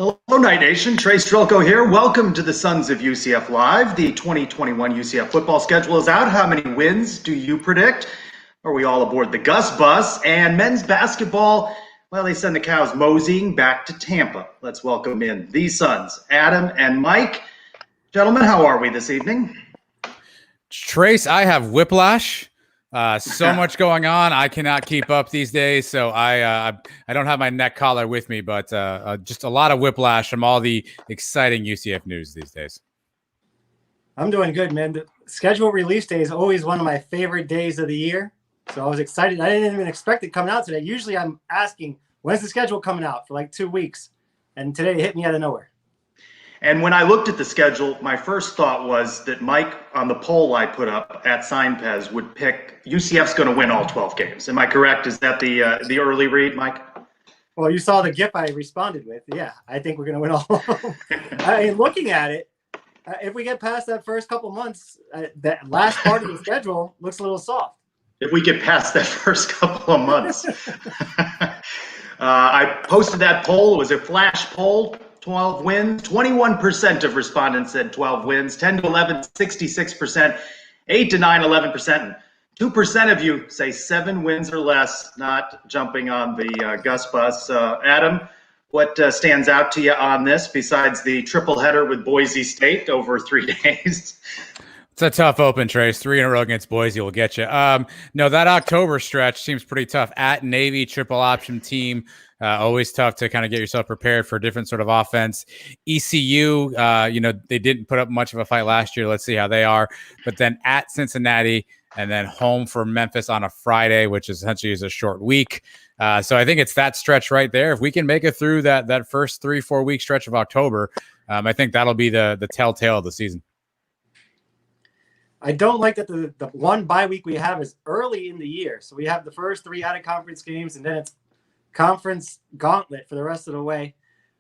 Hello, Night Nation. Trey Strelko here. Welcome to the Sons of UCF Live. The 2021 UCF football schedule is out. How many wins do you predict? Are we all aboard the Gus bus? And men's basketball, well, they send the cows moseying back to Tampa. Let's welcome in the Sons, Adam and Mike. Gentlemen, how are we this evening? Trace, I have whiplash. So much going on. I cannot keep up these days, so I don't have my neck collar with me, but just a lot of whiplash from all the exciting UCF news these days. I'm doing good, man. The schedule release day is always one of my favorite days of the year, so I was excited. I didn't even expect it coming out today. Usually I'm asking, when's the schedule coming out for like 2 weeks, and today it hit me out of nowhere. And when I looked at the schedule, my first thought was that Mike, on the poll I put up at SignPez, would pick UCF's going to win all 12 games. Am I correct? Is that the early read, Mike? Well, you saw the GIF I responded with. Yeah, I think we're going to win all. I mean, looking at it, if we get past that first couple months, that last part of the schedule looks a little soft. If we get past that first couple of months. I posted that poll. It was a flash poll. 12 wins. 21% of respondents said 12 wins. 10 to 11, 66%. 8 to 9, 11%. And 2% of you say 7 wins or less, not jumping on the Gus bus. Adam, what stands out to you on this besides the triple header with Boise State over 3 days? It's a tough open, Trace. 3 in a row against Boise will get you. No, that October stretch seems pretty tough. At Navy, triple option team. Always tough to kind of get yourself prepared for a different sort of offense. ECU, they didn't put up much of a fight last year. Let's see how they are. But then at Cincinnati and then home for Memphis on a Friday, which essentially is a short week. So I think it's that stretch right there. If we can make it through that first 3-4 week stretch of October, I think that'll be the telltale of the season. I don't like that the one bye week we have is early in the year. So we have the first 3 out-of-conference games, and then it's conference gauntlet for the rest of the way.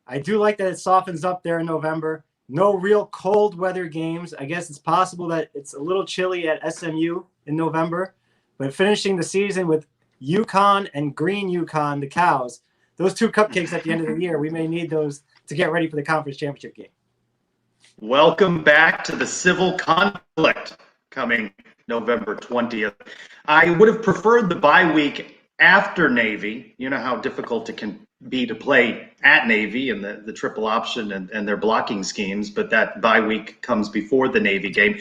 I do like that it softens up there in November. No real cold weather games. I guess it's possible that it's a little chilly at SMU in November, but finishing the season with UConn and Green UConn, the Cows, those 2 cupcakes at the end of the year, we may need those to get ready for the conference championship game. Welcome back to the civil conflict coming November 20th. I would have preferred the bye week after Navy. You know how difficult it can be to play at Navy and the triple option and their blocking schemes, but that bye week comes before the Navy game.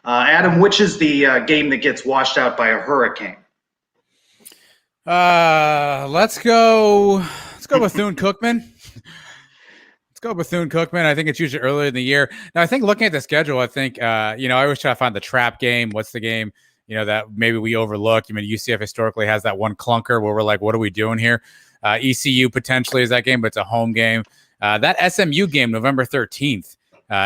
Adam, which is the game that gets washed out by a hurricane? Let's go Bethune-Cookman. Let's go Bethune-Cookman. I think it's usually earlier in the year. Now, I think looking at the schedule, I think, I always try to find the trap game. What's the game, that maybe we overlook? UCF historically has that one clunker where we're like, what are we doing here? ECU potentially is that game, but it's a home game. That SMU game, November 13th,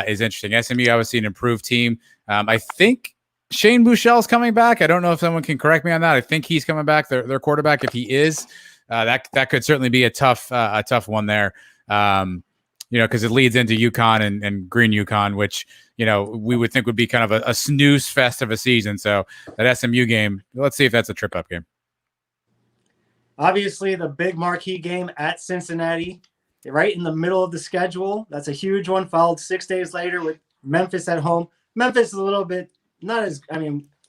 is interesting. SMU, obviously an improved team. I think Shane Buechele's coming back. I don't know if someone can correct me on that. I think he's coming back, their quarterback. If he is, that could certainly be a tough one there. Because it leads into UConn and Green UConn, which, we would think would be kind of a snooze fest of a season. So that SMU game, let's see if that's a trip-up game. Obviously, the big marquee game at Cincinnati, right in the middle of the schedule. That's a huge one, followed 6 days later with Memphis at home. Memphis is a little bit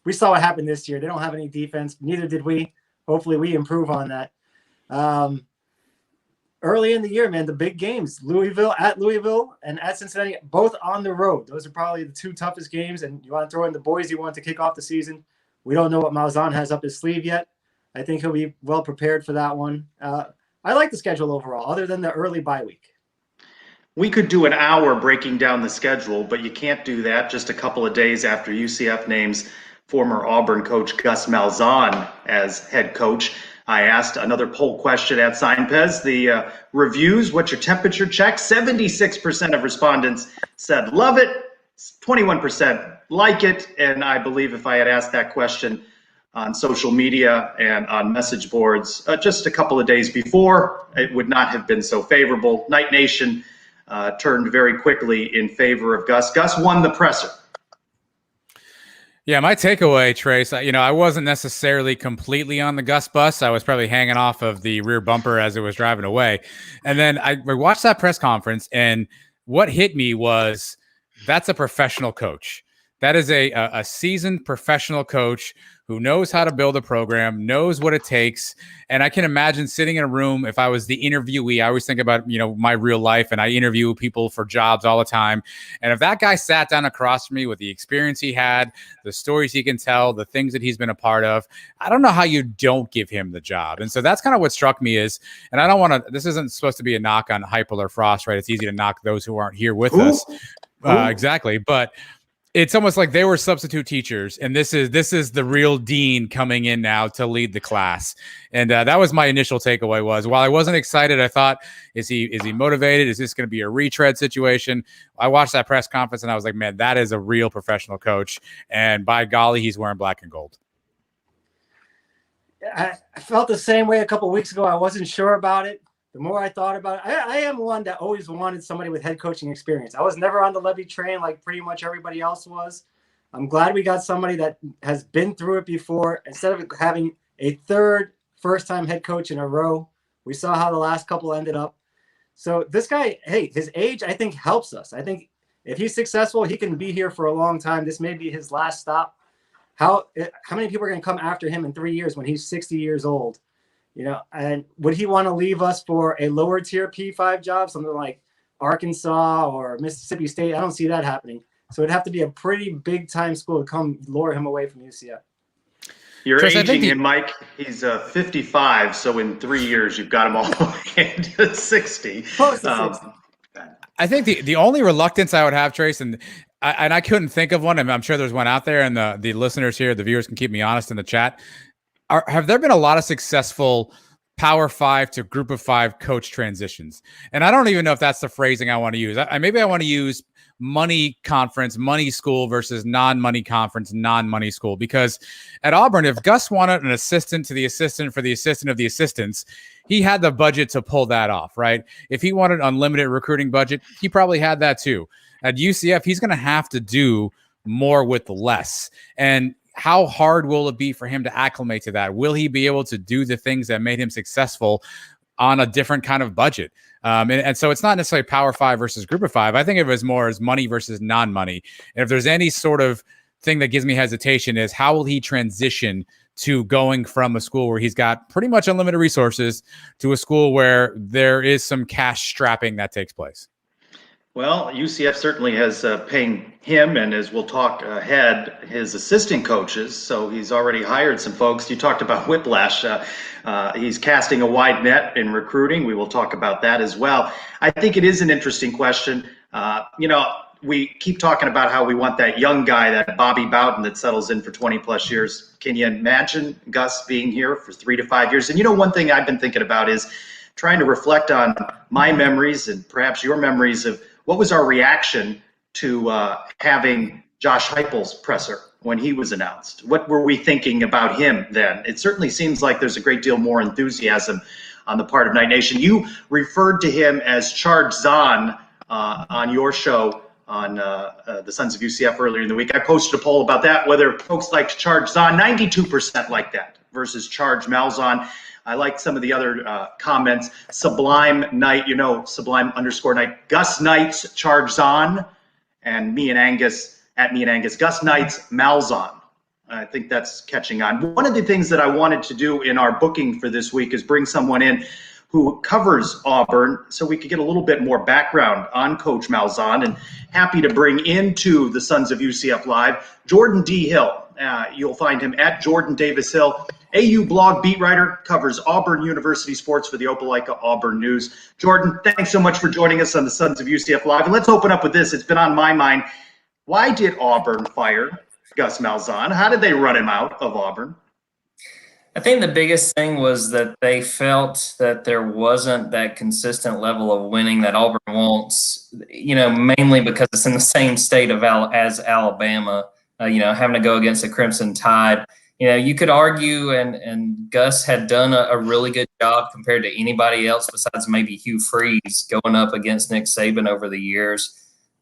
we saw what happened this year. They don't have any defense. Neither did we. Hopefully we improve on that. Early in the year, man, the big games, Louisville and at Cincinnati, both on the road. Those are probably the 2 toughest games, and you want to throw in the Boise one to kick off the season. We don't know what Malzahn has up his sleeve yet. I think he'll be well prepared for that one. I like the schedule overall, other than the early bye week. We could do an hour breaking down the schedule, but you can't do that just a couple of days after UCF names former Auburn coach Gus Malzahn as head coach. I asked another poll question at SignPez. The reviews, what's your temperature check? 76% of respondents said love it, 21% like it, and I believe if I had asked that question on social media and on message boards just a couple of days before, it would not have been so favorable. Night Nation turned very quickly in favor of Gus. Gus won the presser. Yeah, my takeaway, Trace, I wasn't necessarily completely on the Gus bus. I was probably hanging off of the rear bumper as it was driving away. And then I watched that press conference, and what hit me was that's a professional coach. That is a seasoned professional coach who knows how to build a program, knows what it takes. And I can imagine sitting in a room, if I was the interviewee, I always think about, my real life, and I interview people for jobs all the time. And if that guy sat down across from me with the experience he had, the stories he can tell, the things that he's been a part of, I don't know how you don't give him the job. And so that's kind of what struck me is, and I don't want to, this isn't supposed to be a knock on Heupel or Frost, right? It's easy to knock those who aren't here with us. Exactly. But it's almost like they were substitute teachers, and this is the real dean coming in now to lead the class. And that was my initial takeaway. Was while I wasn't excited, I thought, is he motivated? Is this going to be a retread situation? I watched that press conference and I was like, man, that is a real professional coach. And by golly, he's wearing black and gold. I felt the same way a couple of weeks ago. I wasn't sure about it. The more I thought about it, I am one that always wanted somebody with head coaching experience. I was never on the Levy train like pretty much everybody else was. I'm glad we got somebody that has been through it before. Instead of having a third first-time head coach in a row, we saw how the last couple ended up. So this guy, hey, his age, I think, helps us. I think if he's successful, he can be here for a long time. This may be his last stop. How many people are going to come after him in 3 years when he's 60 years old? And would he want to leave us for a lower tier P5 job, something like Arkansas or Mississippi State? I don't see that happening. So it'd have to be a pretty big time school to come lure him away from UCF. You're Chris, aging him, Mike. He's 55, so in 3 years you've got him all the way into 60. Close to 60. I think the only reluctance I would have, Trace, and I couldn't think of one, and I'm sure there's one out there, and the listeners here, the viewers can keep me honest in the chat. Have there been a lot of successful Power 5 to Group of 5 coach transitions? And I don't even know if that's the phrasing I want to use. Maybe I want to use money conference, money school versus non-money conference, non-money school. Because at Auburn, if Gus wanted an assistant to the assistant for the assistant of the assistants, he had the budget to pull that off, right? If he wanted unlimited recruiting budget, he probably had that too. At UCF, he's going to have to do more with less. And how hard will it be for him to acclimate to that? Will he be able to do the things that made him successful on a different kind of budget? And so it's not necessarily Power 5 versus Group of 5. I think of it as more as money versus non-money. And if there's any sort of thing that gives me hesitation is how will he transition to going from a school where he's got pretty much unlimited resources to a school where there is some cash strapping that takes place? Well, UCF certainly has paying him, and as we'll talk ahead, his assistant coaches. So he's already hired some folks. You talked about whiplash. He's casting a wide net in recruiting. We will talk about that as well. I think it is an interesting question. We keep talking about how we want that young guy, that Bobby Bowden that settles in for 20 plus years. Can you imagine Gus being here for 3 to 5 years? And one thing I've been thinking about is trying to reflect on my memories and perhaps your memories of what was our reaction to having Josh Heupel's presser when he was announced? What were we thinking about him then? It certainly seems like there's a great deal more enthusiasm on the part of Knight Nation. You referred to him as Charge Zahn on your show on the Sons of UCF earlier in the week. I posted a poll about that, whether folks like Charge Zahn. 92% like that versus Charge Malzahn. I liked some of the other comments. Sublime Knight, Sublime_Knight. Gus Knight's Charge Zahn, and me and Angus, Gus Knight's Malzahn. I think that's catching on. One of the things that I wanted to do in our booking for this week is bring someone in who covers Auburn so we could get a little bit more background on Coach Malzahn, and happy to bring into the Sons of UCF Live, Jordan D. Hill. You'll find him at Jordan Davis Hill. AU blog beat writer, covers Auburn University sports for the Opelika Auburn News. Jordan, thanks so much for joining us on the Sons of UCF Live. And let's open up with this. It's been on my mind. Why did Auburn fire Gus Malzahn? How did they run him out of Auburn? I think the biggest thing was that they felt that there wasn't that consistent level of winning that Auburn wants, mainly because it's in the same state as Alabama, having to go against the Crimson Tide. You could argue, and Gus had done a really good job compared to anybody else besides maybe Hugh Freeze going up against Nick Saban over the years.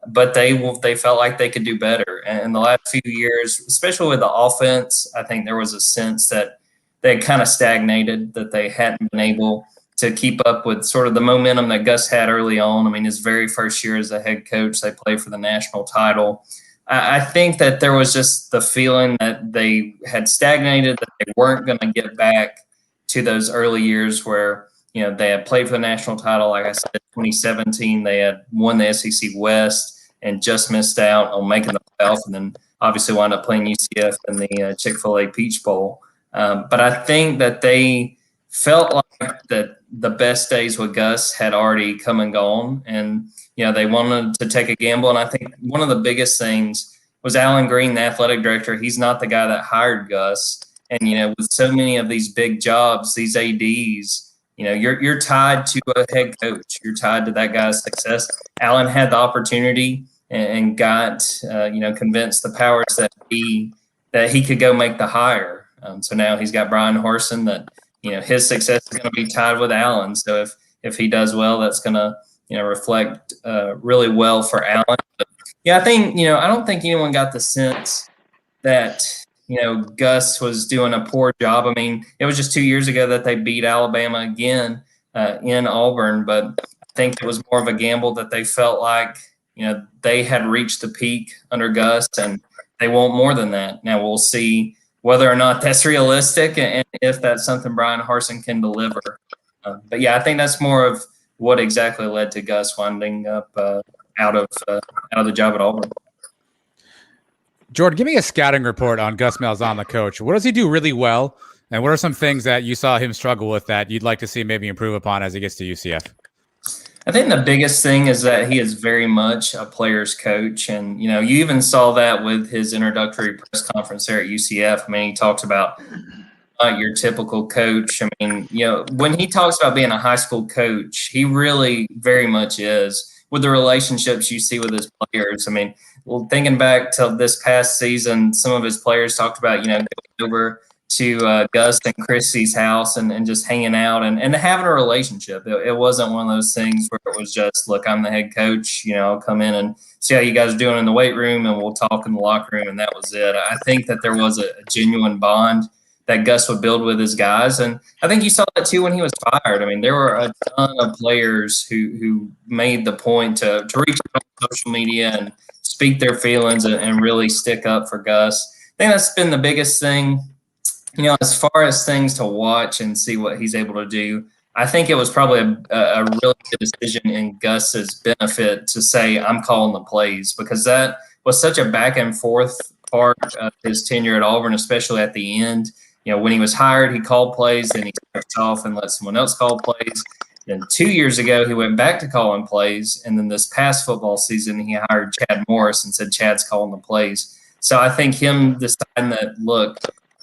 but they felt like they could do better. And the last few years, especially with the offense, I think there was a sense that they had kind of stagnated, that they hadn't been able to keep up with sort of the momentum that Gus had early on. I mean, his very first year as a head coach, they played for the national title. I think that there was just the feeling that they had stagnated, that they weren't going to get back to those early years where, you know, they had played for the national title. Like I said, 2017, they had won the SEC West and just missed out on making the playoff, and then obviously wound up playing UCF in the Chick-fil-A Peach Bowl. But I think that they felt like that the best days with Gus had already come and gone, and you know, they wanted to take a gamble. And I think one of the biggest things was Alan Green, the athletic director. He's not the guy that hired Gus. And, you know, with so many of these big jobs, these ADs, you know, you're tied to a head coach. You're tied to that guy's success. Alan had the opportunity and got, you know, convinced the powers that he could go make the hire. So now he's got Brian Horson that, you know, his success is going to be tied with Alan. So if he does well, that's going to, you know, reflect really well for Alan. But yeah, I think, you know, I don't think anyone got the sense that, you know, Gus was doing a poor job. I mean, it was just 2 years ago that they beat Alabama again in Auburn, but I think it was more of a gamble that they felt like, you know, they had reached the peak under Gus and they want more than that. Now we'll see whether or not that's realistic and if that's something Brian Harsin can deliver. But yeah, I think that's more of what exactly led to Gus winding up out of the job at Auburn. Jordan, give me a scouting report on Gus Malzahn, the coach. What does he do really well, and what are some things that you saw him struggle with that you'd like to see maybe improve upon as he gets to UCF? I think the biggest thing is that he is very much a player's coach. And, you know, you even saw that with his introductory press conference there at UCF. I mean, he talks about your typical coach. I mean, you know, when he talks about being a high school coach, he really very much is, with the relationships you see with his players. I mean, well, thinking back to this past season, some of his players talked about, you know, going over to Gus and Chrissy's house and just hanging out and having a relationship. It wasn't one of those things where it was just, look, I'm the head coach, you know, I'll come in and see how you guys are doing in the weight room and we'll talk in the locker room, and that was it. I think that there was a genuine bond that Gus would build with his guys. And I think you saw that too when he was fired. I mean, there were a ton of players who made the point to reach out on social media and speak their feelings and really stick up for Gus. I think that's been the biggest thing. You know, as far as things to watch and see what he's able to do, I think it was probably a really good decision in Gus's benefit to say, I'm calling the plays, because that was such a back and forth part of his tenure at Auburn, especially at the end. You know, when he was hired, he called plays, then he switched off and let someone else call plays. Then 2 years ago, he went back to calling plays. And then this past football season, he hired Chad Morris and said, Chad's calling the plays. So I think him deciding that, look,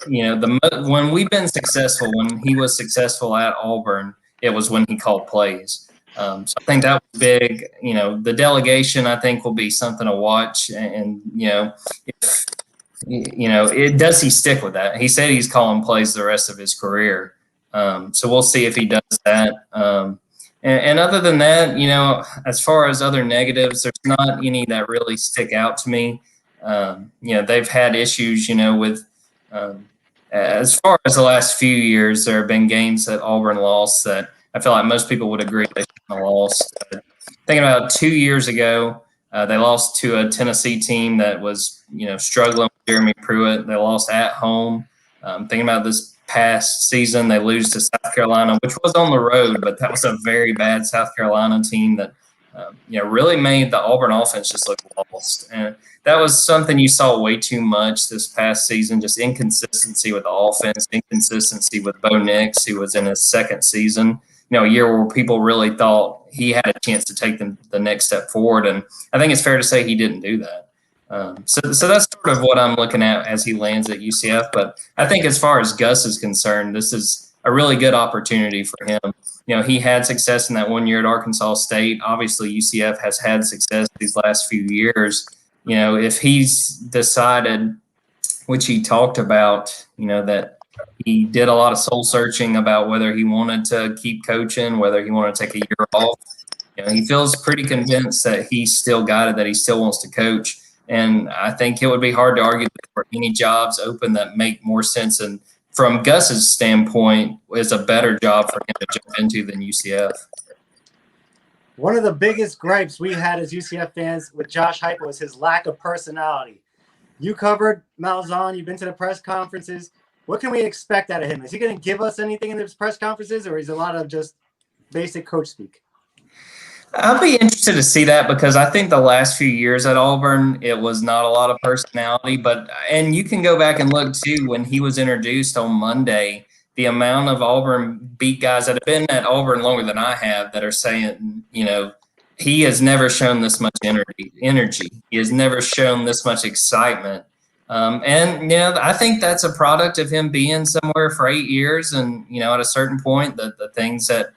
you know, when we've been successful, when he was successful at Auburn, it was when he called plays. So I think that was big. You know, the delegation, I think, will be something to watch. And you know, if, you know, does he stick with that? He said he's calling plays the rest of his career. So we'll see if he does that. And other than that, you know, as far as other negatives, there's not any that really stick out to me. You know, they've had issues, you know, with as far as the last few years, there have been games that Auburn lost that I feel like most people would agree they shouldn't have lost. Thinking about 2 years ago, they lost to a Tennessee team that was, you know, struggling with Jeremy Pruitt. They lost at home. Thinking about this past season, they lose to South Carolina, which was on the road, but that was a very bad South Carolina team that, you know, really made the Auburn offense just look lost. And that was something you saw way too much this past season, just inconsistency with the offense, inconsistency with Bo Nix, who was in his second season. You know, a year where people really thought he had a chance to take them the next step forward. And I think it's fair to say he didn't do that. So that's sort of what I'm looking at as he lands at UCF. But I think as far as Gus is concerned, this is a really good opportunity for him. You know, he had success in that 1 year at Arkansas State. Obviously, UCF has had success these last few years. You know, if he's decided, which he talked about, you know, that he did a lot of soul searching about whether he wanted to keep coaching, whether he wanted to take a year off. he feels pretty convinced that he's still got it, that he still wants to coach. And I think it would be hard to argue that there are any jobs open that make more sense, and from Gus's standpoint, is a better job for him to jump into than UCF. One of the biggest gripes we had as UCF fans with Josh Heupel was his lack of personality. You covered Malzahn. You've been to the press conferences. What can we expect out of him? Is he going to give us anything in those press conferences, or is it a lot of just basic coach speak? I'll be interested to see that, because I think the last few years at Auburn, it was not a lot of personality. And you can go back and look, too, when he was introduced on Monday, the amount of Auburn beat guys that have been at Auburn longer than I have that are saying, he has never shown this much energy. He has never shown this much excitement. I think that's a product of him being somewhere for 8 years. And, at a certain point, the things that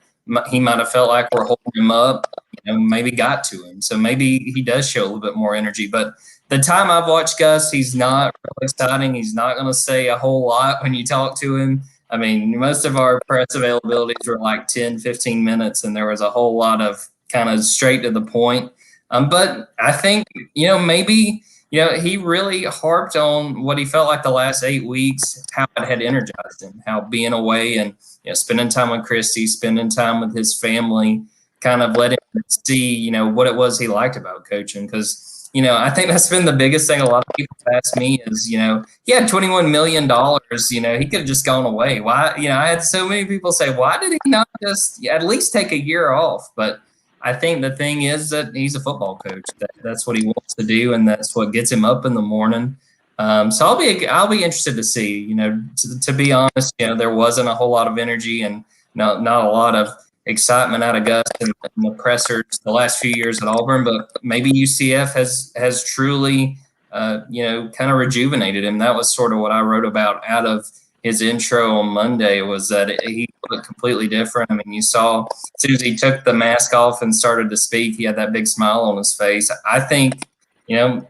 he might have felt like were holding him up, maybe got to him. So maybe he does show a little bit more energy. But the time I've watched Gus, he's not really exciting. He's not going to say a whole lot when you talk to him. I mean, most of our press availabilities were like 10, 15 minutes, and there was a whole lot of kind of straight to the point. But I think, maybe, he really harped on what he felt like the last 8 weeks, how it had energized him, how being away and spending time with Christy, spending time with his family, kind of let him see, what it was he liked about coaching. Because, I think that's been the biggest thing a lot of people ask me is, he had $21 million, he could have just gone away. Why? I had so many people say, why did he not just at least take a year off? But I think the thing is that he's a football coach. That's what he wants to do, and that's what gets him up in the morning. So I'll be interested to see. To be honest, there wasn't a whole lot of energy and not a lot of excitement out of Gus and the pressers the last few years at Auburn. But maybe UCF has truly, kind of rejuvenated him. That was sort of what I wrote about out of his intro on Monday, was that he looked completely different. I mean, you saw as soon as he took the mask off and started to speak, he had that big smile on his face. I think,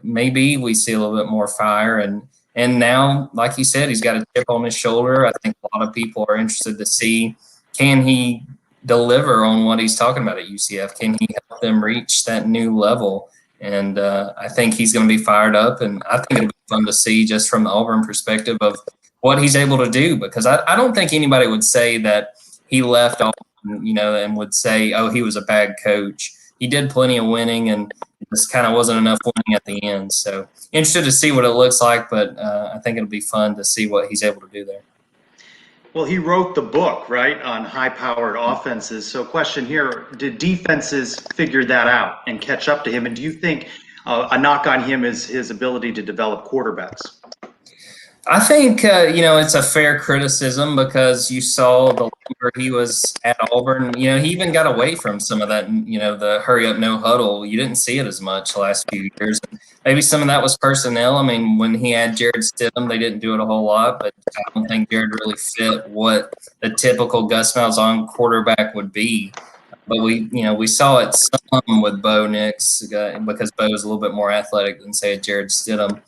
maybe we see a little bit more fire. And now, like you said, he's got a chip on his shoulder. I think a lot of people are interested to see, can he deliver on what he's talking about at UCF? Can he help them reach that new level? And I think he's going to be fired up. And I think it'll be fun to see just from the Auburn perspective of what he's able to do, because I don't think anybody would say that he left Auburn, and would say, oh, he was a bad coach. He did plenty of winning, and just kind of wasn't enough winning at the end. So interested to see what it looks like, but I think it'll be fun to see what he's able to do there. Well, he wrote the book, right, on high-powered offenses. So question here, did defenses figure that out and catch up to him? And do you think a knock on him is his ability to develop quarterbacks? I think, it's a fair criticism, because you saw the longer he was at Auburn, he even got away from some of that, the hurry up, no huddle. You didn't see it as much the last few years. Maybe some of that was personnel. I mean, when he had Jared Stidham, they didn't do it a whole lot, but I don't think Jared really fit what the typical Gus Malzahn quarterback would be. But we saw it some with Bo Nix, because Bo is a little bit more athletic than, say, Jared Stidham.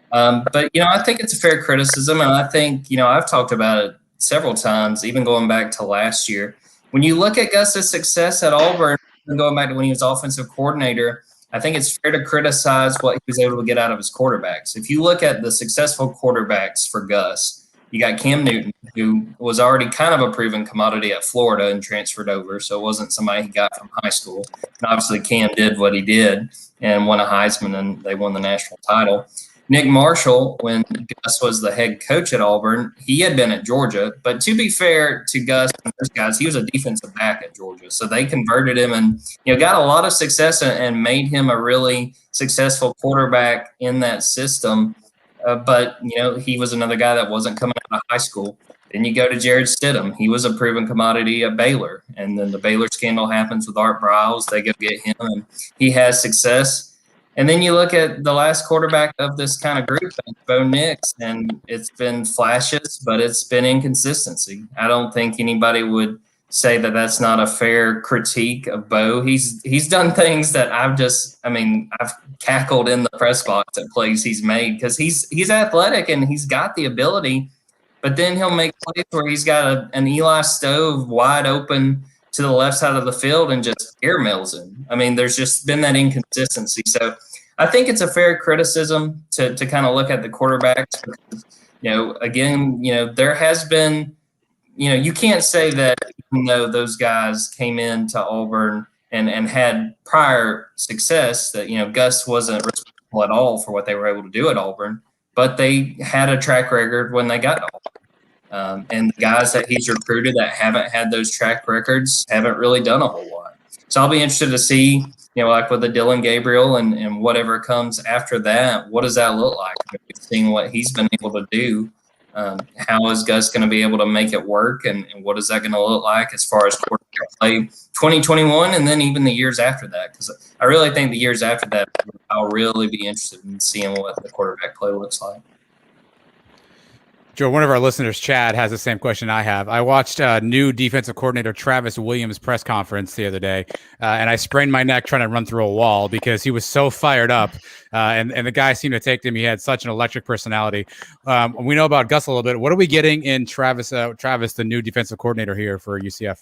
But I think it's a fair criticism, and I think, I've talked about it several times, even going back to last year. When you look at Gus's success at Auburn, and going back to when he was offensive coordinator, I think it's fair to criticize what he was able to get out of his quarterbacks. If you look at the successful quarterbacks for Gus, you got Cam Newton, who was already kind of a proven commodity at Florida and transferred over, so it wasn't somebody he got from high school. And obviously, Cam did what he did and won a Heisman, and they won the national title. Nick Marshall, when Gus was the head coach at Auburn, he had been at Georgia. But to be fair to Gus and those guys, he was a defensive back at Georgia. So they converted him and got a lot of success and made him a really successful quarterback in that system. But he was another guy that wasn't coming out of high school. Then you go to Jared Stidham. He was a proven commodity at Baylor. And then the Baylor scandal happens with Art Briles. They go get him, and he has success. And then you look at the last quarterback of this kind of group, Bo Nix, and it's been flashes, but it's been inconsistency. I don't think anybody would say that that's not a fair critique of Bo. He's done things that I've cackled in the press box at plays he's made, because he's athletic and he's got the ability, but then he'll make plays where he's got an Eli Stove wide open to the left side of the field and just airmails him. I mean, there's just been that inconsistency. So I think it's a fair criticism to kind of look at the quarterbacks. Because, again, there has been, you can't say that even though those guys came into Auburn and had prior success that, Gus wasn't responsible at all for what they were able to do at Auburn, but they had a track record when they got to Auburn. And the guys that he's recruited that haven't had those track records haven't really done a whole lot. So I'll be interested to see, like with the Dylan Gabriel and whatever comes after that, what does that look like? Seeing what he's been able to do. How is Gus going to be able to make it work, and what is that going to look like as far as quarterback play 2021 and then even the years after that? Because I really think the years after that, I'll really be interested in seeing what the quarterback play looks like. Joe, one of our listeners, Chad, has the same question I have. I watched new defensive coordinator Travis Williams' press conference the other day, and I sprained my neck trying to run through a wall because he was so fired up, and the guy seemed to take to him. He had such an electric personality. We know about Gus a little bit. What are we getting in Travis, the new defensive coordinator here for UCF?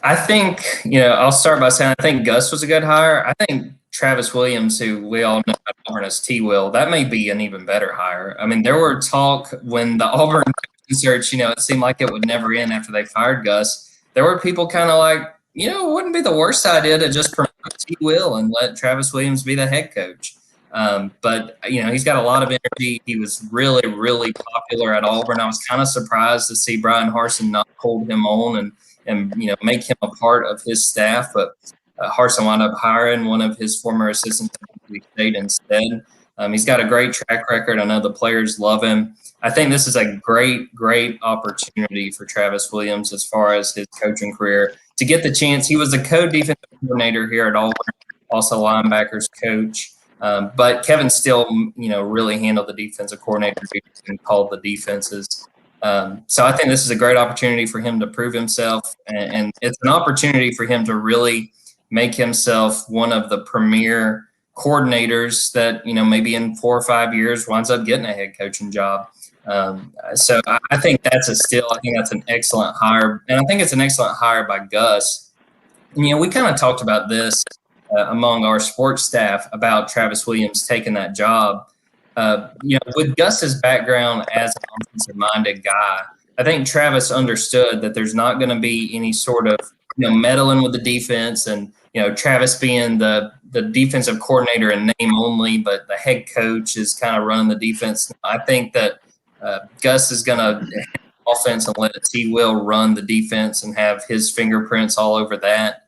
I think, I'll start by saying I think Gus was a good hire. I think Travis Williams, who we all know at Auburn as T-Will, that may be an even better hire. I mean, there were talk when the Auburn search, it seemed like it would never end after they fired Gus. There were people kind of like, it wouldn't be the worst idea to just promote T-Will and let Travis Williams be the head coach. But he's got a lot of energy. He was really, really popular at Auburn. I was kind of surprised to see Brian Harsin not hold him on and make him a part of his staff. But Harsin wound up hiring one of his former assistants at Boise State instead. He's got a great track record. I know the players love him. I think this is a great, great opportunity for Travis Williams as far as his coaching career to get the chance. He was the co-defensive coordinator here at Auburn, also linebackers coach. But Kevin Steele, really handled the defensive coordinator and called the defenses. So I think this is a great opportunity for him to prove himself, and it's an opportunity for him to really make himself one of the premier coordinators that, maybe in 4 or 5 years winds up getting a head coaching job. So I think that's I think that's an excellent hire. And I think it's an excellent hire by Gus. And, we kind of talked about this among our sports staff about Travis Williams taking that job. With Gus's background as an offensive-minded guy, I think Travis understood that there's not going to be any sort of, meddling with the defense and, Travis being the defensive coordinator in name only, but the head coach is kind of running the defense. I think that Gus is going to offense and let T-Will run the defense and have his fingerprints all over that.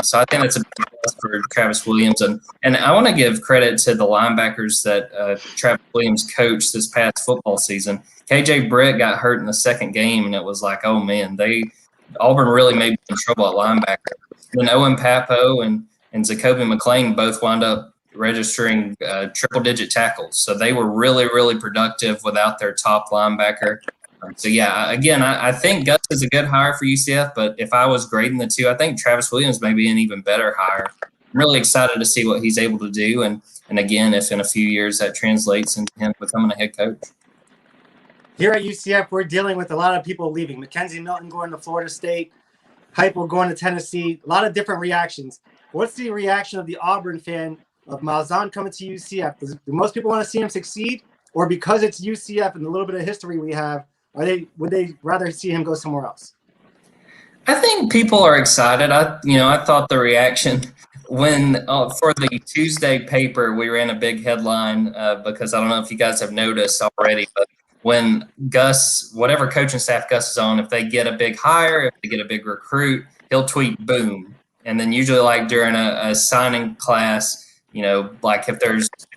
So I think that's a big plus for Travis Williams. And I want to give credit to the linebackers that Travis Williams coached this past football season. KJ Britt got hurt in the second game, and it was like, oh, man, Auburn really may be in trouble at linebacker. Then Owen Papo and Zacoby McClain both wound up registering triple-digit tackles. So they were really, really productive without their top linebacker. So, yeah, again, I think Gus is a good hire for UCF, but if I was grading the two, I think Travis Williams may be an even better hire. I'm really excited to see what he's able to do, and again, if in a few years that translates into him becoming a head coach. Here at UCF, we're dealing with a lot of people leaving. Mackenzie Milton going to Florida State, Heupel going to Tennessee, a lot of different reactions. What's the reaction of the Auburn fan of Malzahn coming to UCF? Do most people want to see him succeed, or because it's UCF and the little bit of history we have, would they rather see him go somewhere else? I think people are excited. I thought the reaction when for the Tuesday paper, we ran a big headline because I don't know if you guys have noticed already, but when Gus, whatever coaching staff Gus is on, if they get a big hire, if they get a big recruit, he'll tweet boom. And then usually like during a signing class, like if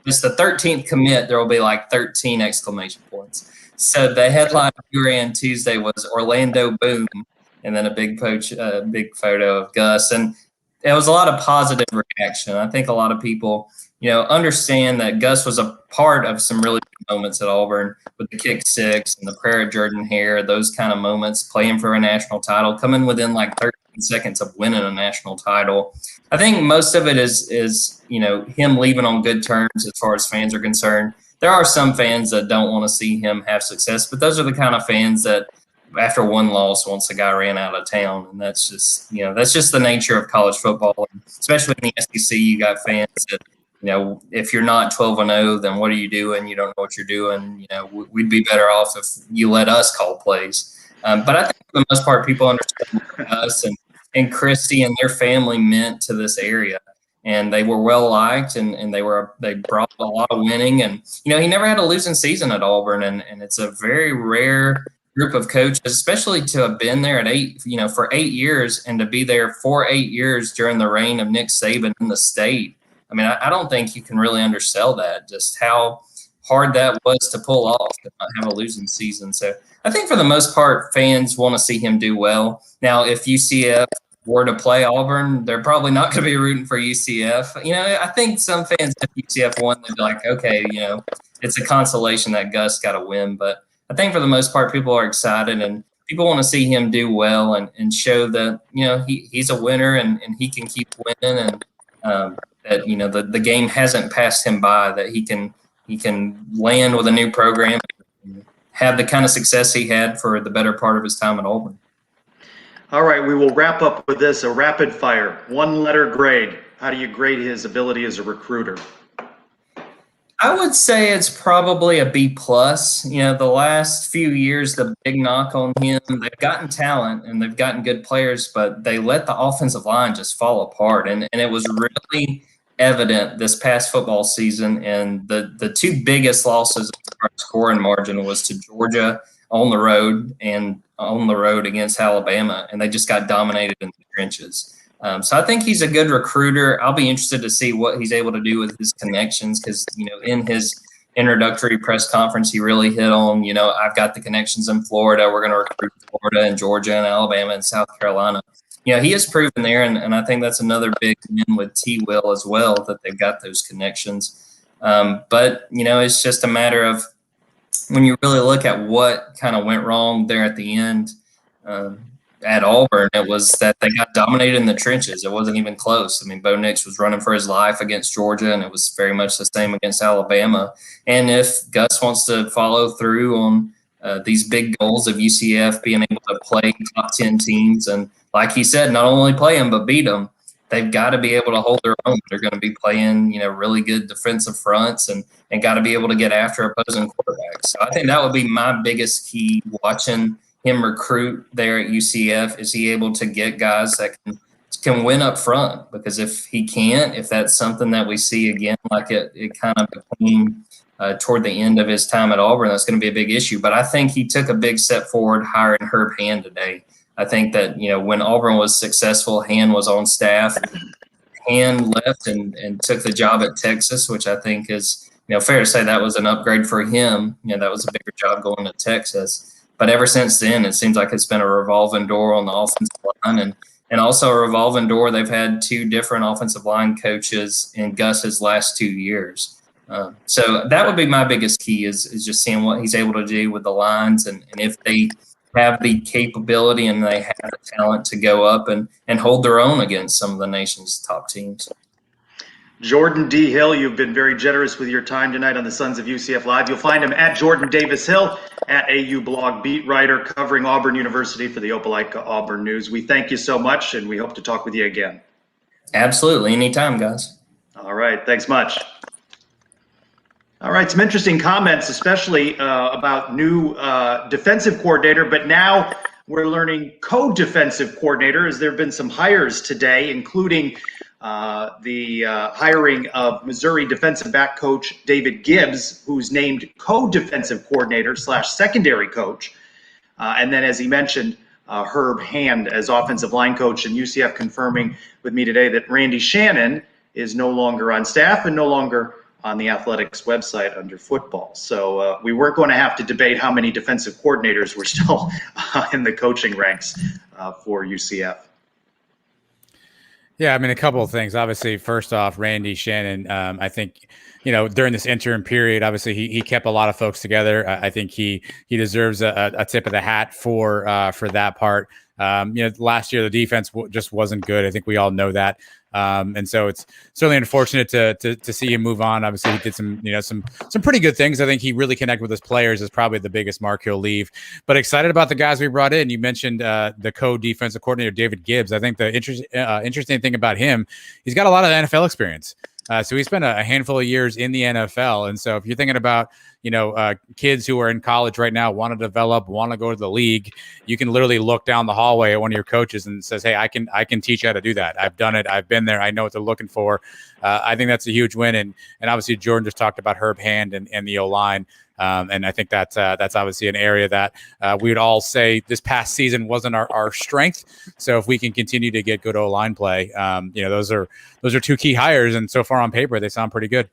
it's the 13th commit, there will be like 13 exclamation points. So the headline we ran Tuesday was Orlando boom, and then a big photo of Gus. And it was a lot of positive reaction. I think a lot of people, understand that Gus was a part of some really good moments at Auburn with the kick six and the prayer of Jordan Hare, those kind of moments, playing for a national title, coming within like 13 seconds of winning a national title. I think most of it is him leaving on good terms as far as fans are concerned. There are some fans that don't want to see him have success, but those are the kind of fans that after one loss once the guy ran out of town. And that's just the nature of college football. And especially in the SEC, you got fans that, if you're not 12-0, then what are you doing? You don't know what you're doing. We'd be better off if you let us call plays. But I think for the most part, people understand what us and Christy and their family meant to this area. And they were well liked, and they brought a lot of winning. And he never had a losing season at Auburn, and it's a very rare group of coaches, especially to have been there for 8 years, and to be there for 8 years during the reign of Nick Saban in the state. I mean, I don't think you can really undersell that, just how hard that was to pull off, to not have a losing season. So I think for the most part, fans want to see him do well. Now, if UCF were to play Auburn, they're probably not going to be rooting for UCF. I think some fans, if UCF won, they'd be like, okay, it's a consolation that Gus got a win. But I think for the most part, people are excited, and people want to see him do well and show that, he's a winner and he can keep winning, and that, the game hasn't passed him by, that he can land with a new program and have the kind of success he had for the better part of his time at Auburn. All right, we will wrap up with this, a rapid fire, 1-letter grade. How do you grade his ability as a recruiter? I would say it's probably a B+. The last few years, the big knock on him, they've gotten talent and they've gotten good players, but they let the offensive line just fall apart. And it was really evident this past football season. And the two biggest losses of scoring margin was to Georgia on the road and on the road against Alabama, and they just got dominated in the trenches. So I think he's a good recruiter. I'll be interested to see what he's able to do with his connections, because, in his introductory press conference, he really hit on, I've got the connections in Florida. We're going to recruit Florida and Georgia and Alabama and South Carolina. He has proven there, and I think that's another big win with T-Will as well, that they've got those connections. But, it's just a matter of, when you really look at what kind of went wrong there at the end at Auburn, it was that they got dominated in the trenches. It wasn't even close. I mean, Bo Nix was running for his life against Georgia, and it was very much the same against Alabama. And if Gus wants to follow through on these big goals of UCF being able to play top 10 teams, and like he said, not only play them but beat them, they've got to be able to hold their own. They're going to be playing, really good defensive fronts and got to be able to get after opposing quarterbacks. So I think that would be my biggest key watching him recruit there at UCF. Is he able to get guys that can win up front? Because if he can't, if that's something that we see again, like it kind of became toward the end of his time at Auburn, that's going to be a big issue. But I think he took a big step forward hiring Herb Hand today. I think that, when Auburn was successful, Hand was on staff. Hand left and took the job at Texas, which I think is, fair to say that was an upgrade for him. That was a bigger job going to Texas. But ever since then, it seems like it's been a revolving door on the offensive line, and also a revolving door. They've had two different offensive line coaches in Gus's last 2 years. So that would be my biggest key is just seeing what he's able to do with the lines, and if they have the capability and they have the talent to go up and hold their own against some of the nation's top teams. Jordan D. Hill, you've been very generous with your time tonight on the Sons of UCF Live. You'll find him at Jordan Davis Hill, at AU Blog beat writer covering Auburn University for the Opelika Auburn News. We thank you so much, and we hope to talk with you again. Absolutely. Anytime, guys. All right. Thanks much. All right. Some interesting comments, especially about new defensive coordinator, but now we're learning co-defensive coordinator, as there have been some hires today, including the hiring of Missouri defensive back coach David Gibbs, who's named co-defensive coordinator / secondary coach. And then, as he mentioned, Herb Hand as offensive line coach, and UCF confirming with me today that Randy Shannon is no longer on staff and no longer on the athletics website under football. So we weren't going to have to debate how many defensive coordinators were still in the coaching ranks for UCF. Yeah, I mean, a couple of things. Obviously, first off, Randy Shannon, I think, during this interim period, obviously he kept a lot of folks together. I think he deserves a tip of the hat for that part. Last year the defense just wasn't good. I think we all know that. And so it's certainly unfortunate to see him move on. Obviously, he did some pretty good things. I think he really connected with his players is probably the biggest mark he'll leave. But excited about the guys we brought in. You mentioned the co-defensive coordinator, David Gibbs. I think the interesting thing about him, he's got a lot of NFL experience. So he spent a handful of years in the NFL. And so if you're thinking about, kids who are in college right now, want to develop, want to go to the league, you can literally look down the hallway at one of your coaches and says, hey, I can teach you how to do that. I've done it. I've been there. I know what they're looking for. I think that's a huge win. And obviously Jordan just talked about Herb Hand and the O-line. And I think that's obviously an area that we would all say this past season wasn't our strength. So if we can continue to get good O-line play, those are two key hires. And so far on paper, they sound pretty good.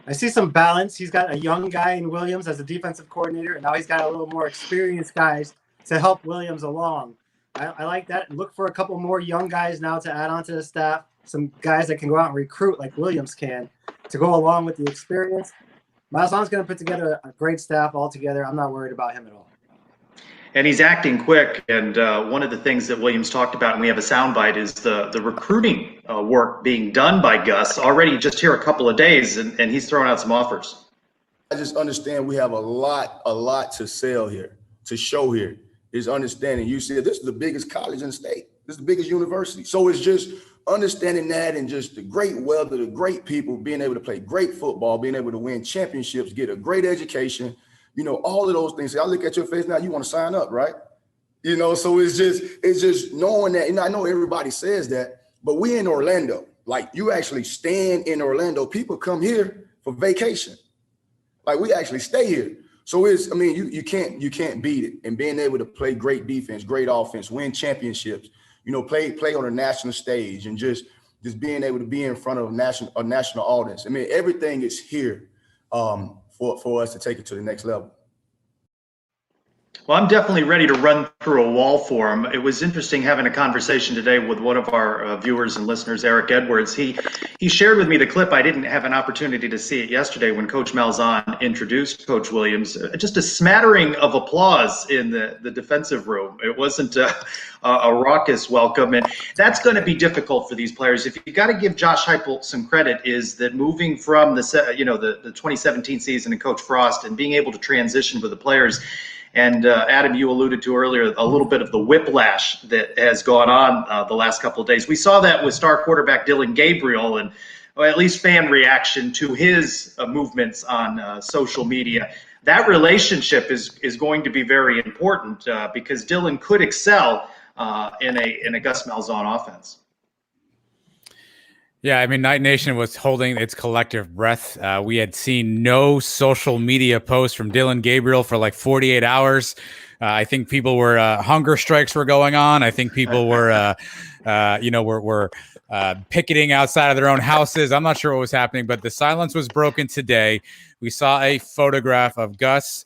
I see some balance. He's got a young guy in Williams as a defensive coordinator, and now he's got a little more experienced guys to help Williams along. I like that. Look for a couple more young guys now to add on to the staff, some guys that can go out and recruit like Williams can to go along with the experience. Malzahn's going to put together a great staff altogether. I'm not worried about him at all. And he's acting quick. And one of the things that Williams talked about, and we have a soundbite, is the recruiting work being done by Gus already just here a couple of days, and he's throwing out some offers. I just understand we have a lot to sell here, to show here, is understanding. You said this is the biggest college in the state. This is the biggest university. So it's just understanding that and just the great weather, the great people, being able to play great football, being able to win championships, get a great education, all of those things. I look at your face now, you want to sign up, right? So it's just knowing that, and I know everybody says that, but we in Orlando, like you actually stand in Orlando. People come here for vacation. Like we actually stay here. So you can't beat it. And being able to play great defense, great offense, win championships, play on a national stage, and just being able to be in front of a national audience. Everything is here for us to take it to the next level. Well, I'm definitely ready to run through a wall for him. It was interesting having a conversation today with one of our viewers and listeners, Eric Edwards. He shared with me the clip. I didn't have an opportunity to see it yesterday when Coach Malzahn introduced Coach Williams. Just a smattering of applause in the defensive room. It wasn't a raucous welcome, and that's going to be difficult for these players. If you got to give Josh Heupel some credit, is that moving from the 2017 season and Coach Frost and being able to transition with the players. And Adam, you alluded to earlier a little bit of the whiplash that has gone on the last couple of days. We saw that with star quarterback Dillon Gabriel, and at least fan reaction to his movements on social media. That relationship is going to be very important because Dillon could excel in a Gus Malzahn offense. Yeah, Night Nation was holding its collective breath. We had seen no social media posts from Dillon Gabriel for like 48 hours. I think people were hunger strikes were going on. I think people were, picketing outside of their own houses. I'm not sure what was happening, but the silence was broken today. We saw a photograph of Gus,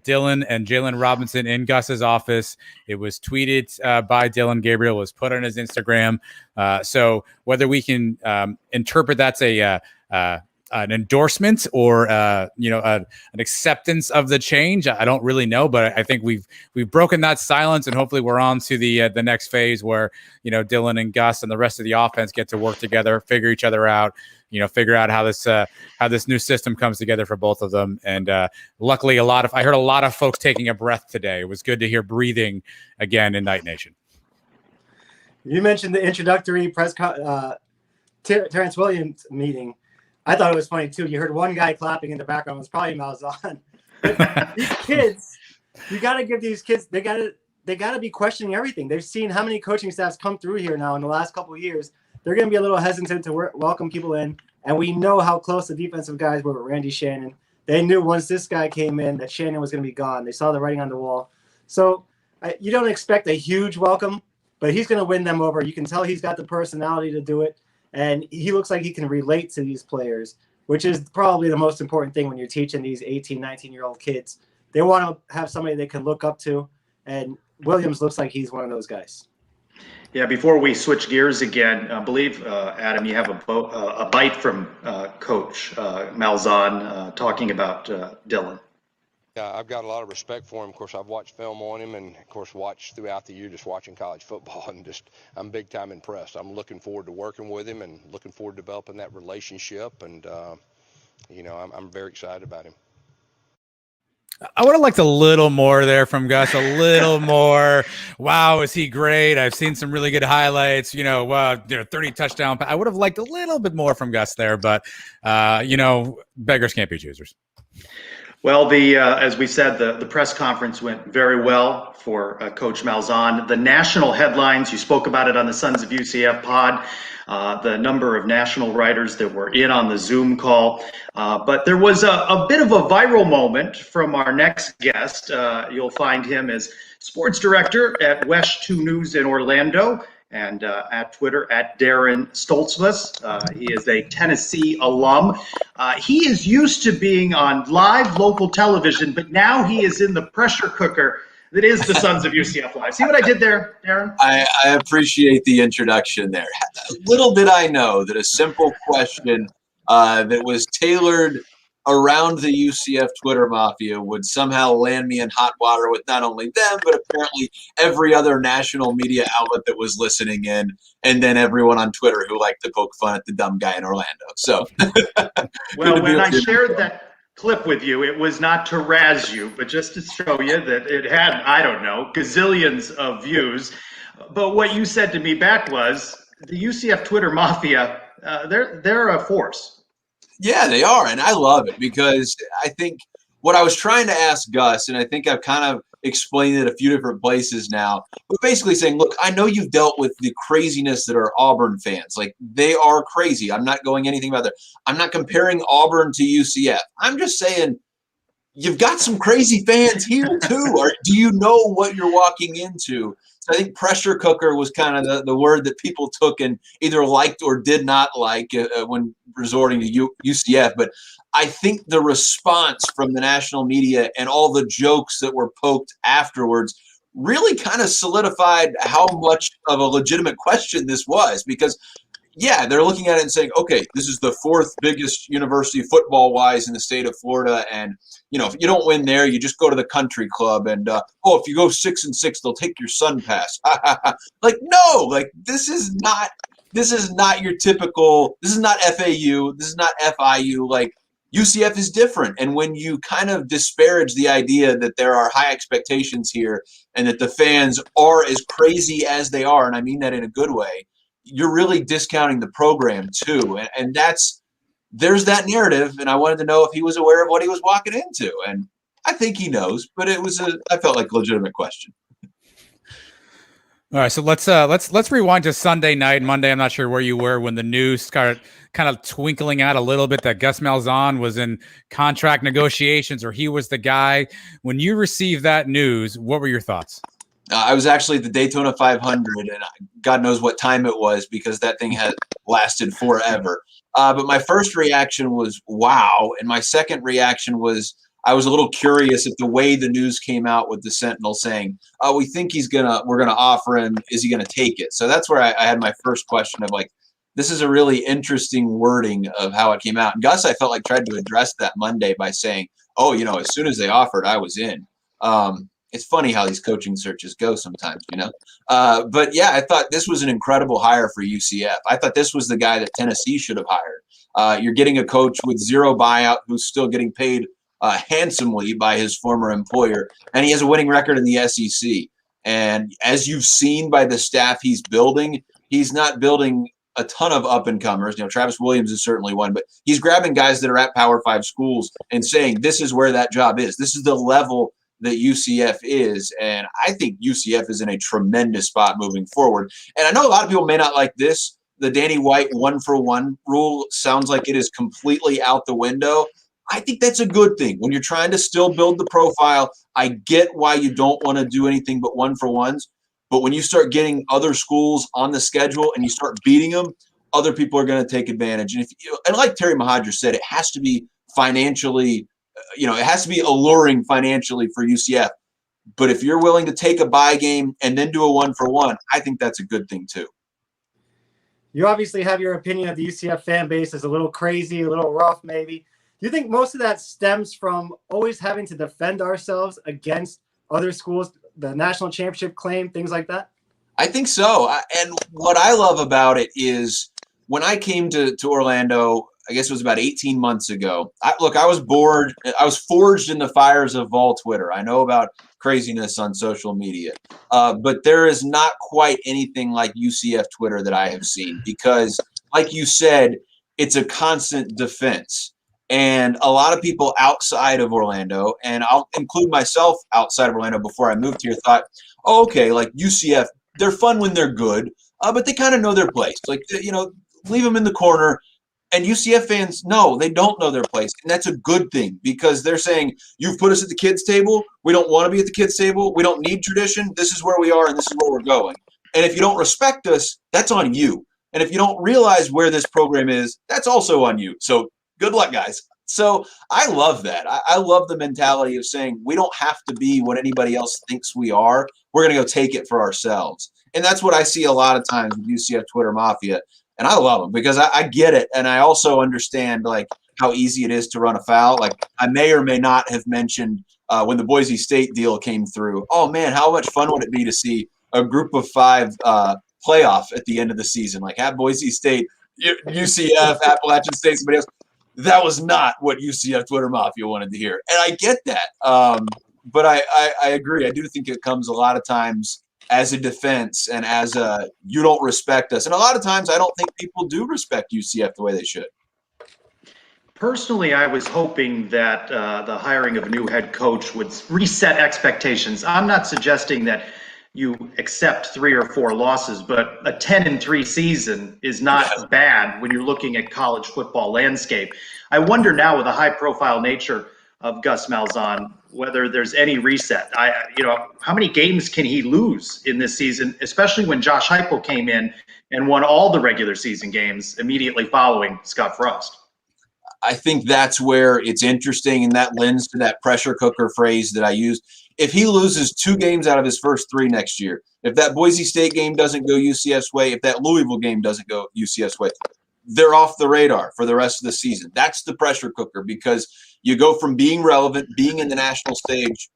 Dillon, and Jalen Robinson in Gus's office. It was tweeted by Dillon Gabriel, was put on his Instagram. So whether we can interpret that's an endorsement or an acceptance of the change, I don't really know, but I think we've broken that silence, and hopefully we're on to the next phase where Dillon and Gus and the rest of the offense get to work together, figure each other out, figure out how this new system comes together for both of them. And luckily, I heard a lot of folks taking a breath today. It was good to hear breathing again in Night Nation. You mentioned the introductory Terrence Williams meeting. I thought it was funny too. You heard one guy clapping in the background. It was probably Malzahn. These kids, you got to give these kids. They got to be questioning everything. They've seen how many coaching staffs come through here now in the last couple of years. They're going to be a little hesitant to welcome people in. And we know how close the defensive guys were with Randy Shannon. They knew once this guy came in that Shannon was going to be gone. They saw the writing on the wall. So you don't expect a huge welcome, but he's going to win them over. You can tell he's got the personality to do it. And he looks like he can relate to these players, which is probably the most important thing when you're teaching these 18, 19-year-old kids. They want to have somebody they can look up to, and Williams looks like he's one of those guys. Yeah, before we switch gears again, I believe, Adam, you have a bite from Coach Malzahn talking about Dillon. Yeah, I've got a lot of respect for him. Of course, I've watched film on him, and of course, watched throughout the year just watching college football, and I'm big time impressed. I'm looking forward to working with him and looking forward to developing that relationship, and I'm very excited about him. I would have liked a little more there from Gus, a little more. Wow, is he great? I've seen some really good highlights. 30 touchdown. I would have liked a little bit more from Gus there, but beggars can't be choosers. Well, as we said, the press conference went very well for Coach Malzahn. The national headlines, you spoke about it on the Sons of UCF pod, the number of national writers that were in on the Zoom call. But there was a bit of a viral moment from our next guest. You'll find him as sports director at West 2 News in Orlando, and at Twitter at Darren Stoltzfus. He is a Tennessee alum. He is used to being on live local television, but now he is in the pressure cooker that is the Sons of UCF Live. See what I did there, Darren? I appreciate the introduction there. Little did I know that a simple question that was tailored around the UCF Twitter mafia would somehow land me in hot water with not only them, but apparently every other national media outlet that was listening in, and then everyone on Twitter who liked to poke fun at the dumb guy in Orlando. So, well, when I shared that clip with you, it was not to razz you, but just to show you that it had, I don't know, gazillions of views. But what you said to me back was the UCF Twitter mafia, they're a force. Yeah, they are. And I love it because I think what I was trying to ask Gus, and I think I've kind of explained it a few different places now, but basically saying, look, I know you've dealt with the craziness that are Auburn fans. Like, they are crazy. I'm not going anything about that. I'm not comparing Auburn to UCF. I'm just saying you've got some crazy fans here too. Or do you know what you're walking into? So I think pressure cooker was kind of the word that people took and either liked or did not like when resorting to UCF. But I think the response from the national media and all the jokes that were poked afterwards really kind of solidified how much of a legitimate question this was. Because, yeah, they're looking at it and saying, okay, this is the fourth biggest university football-wise in the state of Florida, and if you don't win there, you just go to the country club, and if you go 6-6, they'll take your sun pass. Like, no, like this is not your typical. This is not FAU. This is not FIU. Like, UCF is different, and when you kind of disparage the idea that there are high expectations here and that the fans are as crazy as they are, and I mean that in a good way, you're really discounting the program too, and there's that narrative, and I wanted to know if he was aware of what he was walking into, and I think he knows, but I felt like a legitimate question. All right, so let's rewind to Sunday night. Monday, I'm not sure where you were when the news started kind of twinkling out a little bit that Gus Malzahn was in contract negotiations, or he was the guy. When you received that news, what were your thoughts? I was actually at the Daytona 500, and God knows what time it was because that thing had lasted forever. But my first reaction was, wow. And my second reaction was, I was a little curious at the way the news came out with the Sentinel saying, oh, we think we're going to offer him. Is he going to take it? So that's where I had my first question of like, this is a really interesting wording of how it came out. And Gus, I felt like tried to address that Monday by saying, oh, as soon as they offered, I was in. It's funny how these coaching searches go sometimes, But yeah, I thought this was an incredible hire for UCF. I thought this was the guy that Tennessee should have hired. You're getting a coach with zero buyout who's still getting paid handsomely by his former employer, and he has a winning record in the SEC. And as you've seen by the staff he's building, he's not building a ton of up-and-comers. Travis Williams is certainly one, but he's grabbing guys that are at Power 5 schools and saying, this is where that job is. This is the level that UCF is, and I think UCF is in a tremendous spot moving forward. And I know a lot of people may not like this. The Danny White 1-for-1 rule sounds like it is completely out the window. I think that's a good thing. When you're trying to still build the profile, I get why you don't want to do anything but 1-for-1s. But when you start getting other schools on the schedule and you start beating them, other people are going to take advantage. And like Terry Mohajir said, it has to be financially it has to be alluring financially for UCF. But if you're willing to take a bye game and then do a 1-for-1, I think that's a good thing too. You obviously have your opinion of the UCF fan base as a little crazy, a little rough maybe. you think most of that stems from always having to defend ourselves against other schools, the national championship claim, things like that? I think so. And what I love about it is when I came to Orlando, I guess it was about 18 months ago. I was bored. I was forged in the fires of Vol Twitter. I know about craziness on social media, but there is not quite anything like UCF Twitter that I have seen because, like you said, it's a constant defense. And a lot of people outside of Orlando, and I'll include myself outside of Orlando before I moved here, thought, oh, okay, like UCF, they're fun when they're good, but they kind of know their place. Like, leave them in the corner. And UCF fans, no, they don't know their place. And that's a good thing because they're saying, you've put us at the kids' table. We don't want to be at the kids' table. We don't need tradition. This is where we are and this is where we're going. And if you don't respect us, that's on you. And if you don't realize where this program is, that's also on you. So good luck, guys. So I love that. I love the mentality of saying we don't have to be what anybody else thinks we are. We're going to go take it for ourselves. And that's what I see a lot of times with UCF Twitter Mafia. And I love them because I get it. And I also understand like how easy it is to run afoul. Like I may or may not have mentioned when the Boise State deal came through. Oh man, how much fun would it be to see a group of 5 playoff at the end of the season? Like have Boise State, UCF, Appalachian State, somebody else. That was not what UCF Twitter Mafia wanted to hear. And I get that. But I agree. I do think it comes a lot of times as a defense and as a you don't respect us. And a lot of times I don't think people do respect UCF the way they should. Personally, I was hoping that the hiring of a new head coach would reset expectations. I'm not suggesting that you accept 3 or 4 losses, but a 10-3 season is not bad when you're looking at college football landscape. I wonder now with the high-profile nature of Gus Malzahn whether there's any reset. How many games can he lose in this season, especially when Josh Heupel came in and won all the regular season games immediately following Scott Frost? I think that's where it's interesting, and that lends to that pressure cooker phrase that I used. If he loses 2 games out of his first 3 next year, if that Boise State game doesn't go UCF's way, if that Louisville game doesn't go UCF's way, they're off the radar for the rest of the season. That's the pressure cooker because you go from being relevant, being in the national stage,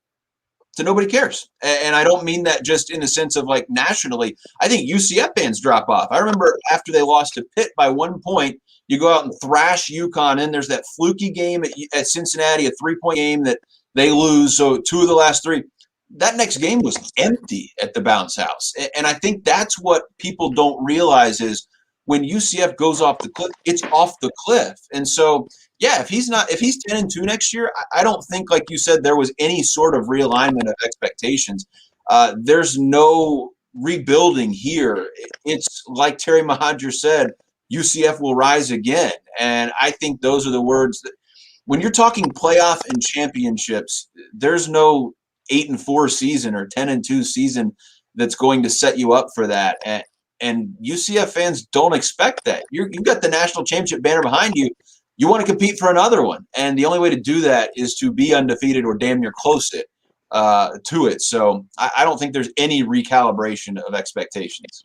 to nobody cares. And I don't mean that just in the sense of like nationally. I think UCF fans drop off. I remember after they lost to Pitt by 1 point, you go out and thrash UConn, and there's that fluky game at Cincinnati, a 3-point game that they lose. So 2 of the last 3. That next game was empty at the bounce house. And I think that's what people don't realize is when UCF goes off the cliff, it's off the cliff. And so, yeah, if he's 10-2 next year, I don't think, like you said, there was any sort of realignment of expectations. There's no rebuilding here. It's like Terry Mohajir said, UCF will rise again. And I think those are the words that when you're talking playoff and championships, there's no 8-4 season or 10-2 season that's going to set you up for that. And UCF fans don't expect that. You've got the national championship banner behind you. You want to compete for another one. And the only way to do that is to be undefeated or damn near close to it. So I don't think there's any recalibration of expectations.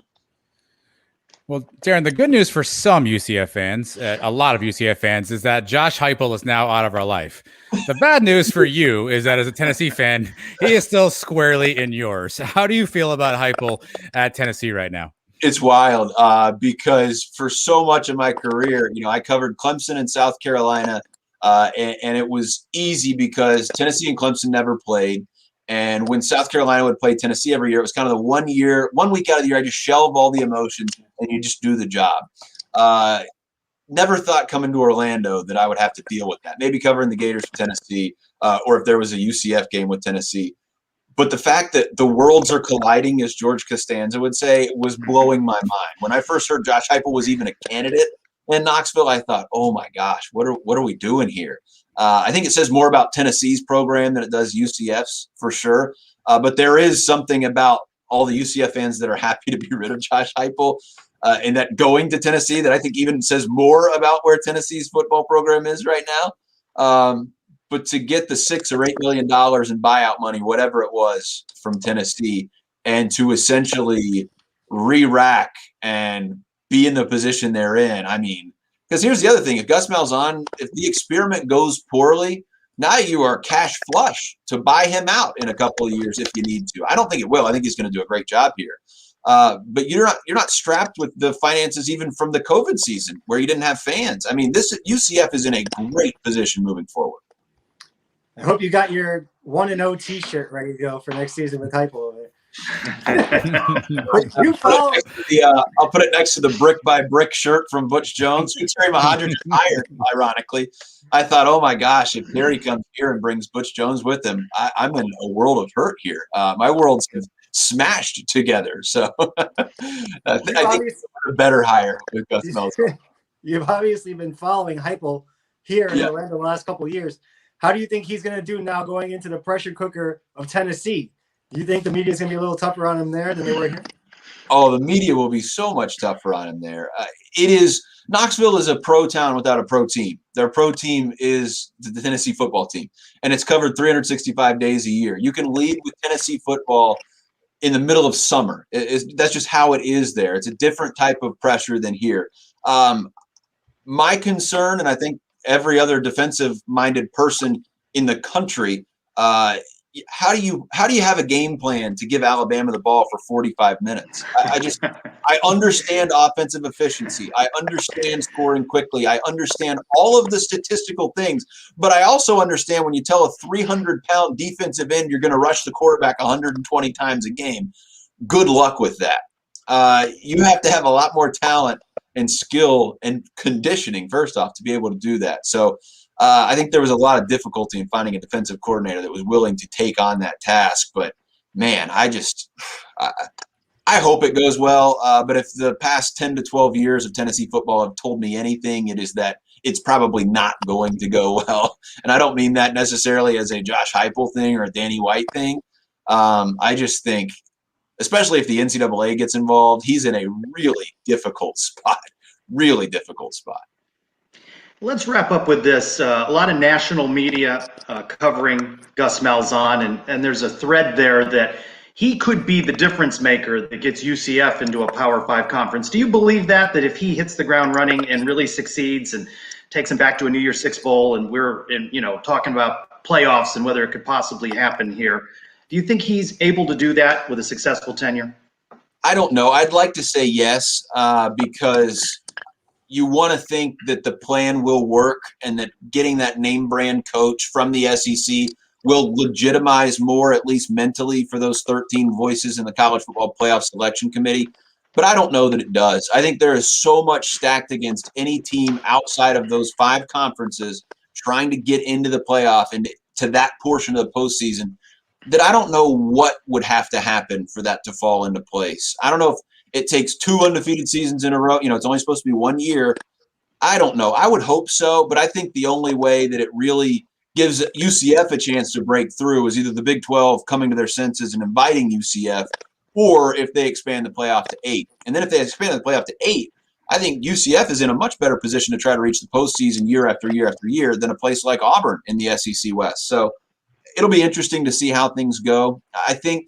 Well, Darren, the good news for some UCF fans, a lot of UCF fans, is that Josh Heupel is now out of our life. The bad news for you is that as a Tennessee fan, he is still squarely in yours. How do you feel about Heupel at Tennessee right now? It's wild because for so much of my career, I covered Clemson and South Carolina, and it was easy because Tennessee and Clemson never played. And when South Carolina would play Tennessee every year, it was kind of the 1 week out of the year, I just shelve all the emotions and you just do the job. Never thought coming to Orlando that I would have to deal with that. Maybe covering the Gators for Tennessee or if there was a UCF game with Tennessee. But the fact that the worlds are colliding, as George Costanza would say, was blowing my mind. When I first heard Josh Heupel was even a candidate in Knoxville, I thought, oh my gosh, what are we doing here? I think it says more about Tennessee's program than it does UCF's for sure. But there is something about all the UCF fans that are happy to be rid of Josh Heupel and that going to Tennessee that I think even says more about where Tennessee's football program is right now. But to get the $6 or $8 million in buyout money, whatever it was, from Tennessee, and to essentially re-rack and be in the position they're in, I mean, Because here's the other thing: if Gus Malzahn, if the experiment goes poorly, now you are cash flush to buy him out in a couple of years if you need to. I don't think it will. I think he's going to do a great job here. But you're not strapped with the finances even from the COVID season where you didn't have fans. I mean, this UCF is in a great position moving forward. I hope you got your 1-0 T-shirt ready to go for next season with hypo of it. I'll put it next to the brick by brick shirt from Butch Jones, who Terry Mahadra just hired, ironically. I thought, oh my gosh, if Terry comes here and brings Butch Jones with him, I'm in a world of hurt here. My worlds have smashed together. So I think it's a better hire with Gus Malzahn. You've obviously been following hypo here in Orlando the last couple of years. How do you think he's going to do now going into the pressure cooker of Tennessee? Do you think the media is going to be a little tougher on him there than they were here? Oh, the media will be so much tougher on him there. Knoxville is a pro town without a pro team. Their pro team is the Tennessee football team, and it's covered 365 days a year. You can lead with Tennessee football in the middle of summer. That's just how it is there. It's a different type of pressure than here. My concern, and I think every other defensive-minded person in the country, how do you have a game plan to give Alabama the ball for 45 minutes? I understand offensive efficiency. I understand scoring quickly. I understand all of the statistical things, but I also understand when you tell a 300-pound defensive end you're going to rush the quarterback 120 times a game. Good luck with that. You have to have a lot more talent and skill and conditioning, first off, to be able to do that. So I think there was a lot of difficulty in finding a defensive coordinator that was willing to take on that task. But, man, I hope it goes well. But if the past 10 to 12 years of Tennessee football have told me anything, it is that it's probably not going to go well. And I don't mean that necessarily as a Josh Heupel thing or a Danny White thing. I just think, especially if the NCAA gets involved, he's in a really difficult spot. Really difficult spot. Let's wrap up with this. A lot of national media covering Gus Malzahn, and there's a thread there that he could be the difference maker that gets UCF into a Power 5 conference. Do you believe that if he hits the ground running and really succeeds and takes him back to a New Year's Six Bowl, and we're talking about playoffs and whether it could possibly happen here, do you think he's able to do that with a successful tenure? I don't know. I'd like to say yes, because you want to think that the plan will work and that getting that name brand coach from the SEC will legitimize more, at least mentally, for those 13 voices in the college football playoff selection committee. But I don't know that it does. I think there is so much stacked against any team outside of those 5 conferences trying to get into the playoff and to that portion of the postseason that I don't know what would have to happen for that to fall into place. I don't know if it takes 2 undefeated seasons in a row. It's only supposed to be 1 year. I don't know. I would hope so, but I think the only way that it really gives UCF a chance to break through is either the Big 12 coming to their senses and inviting UCF, or if they expand the playoff to 8. And then if they expand the playoff to 8, I think UCF is in a much better position to try to reach the postseason year after year after year than a place like Auburn in the SEC West. So it'll be interesting to see how things go. I think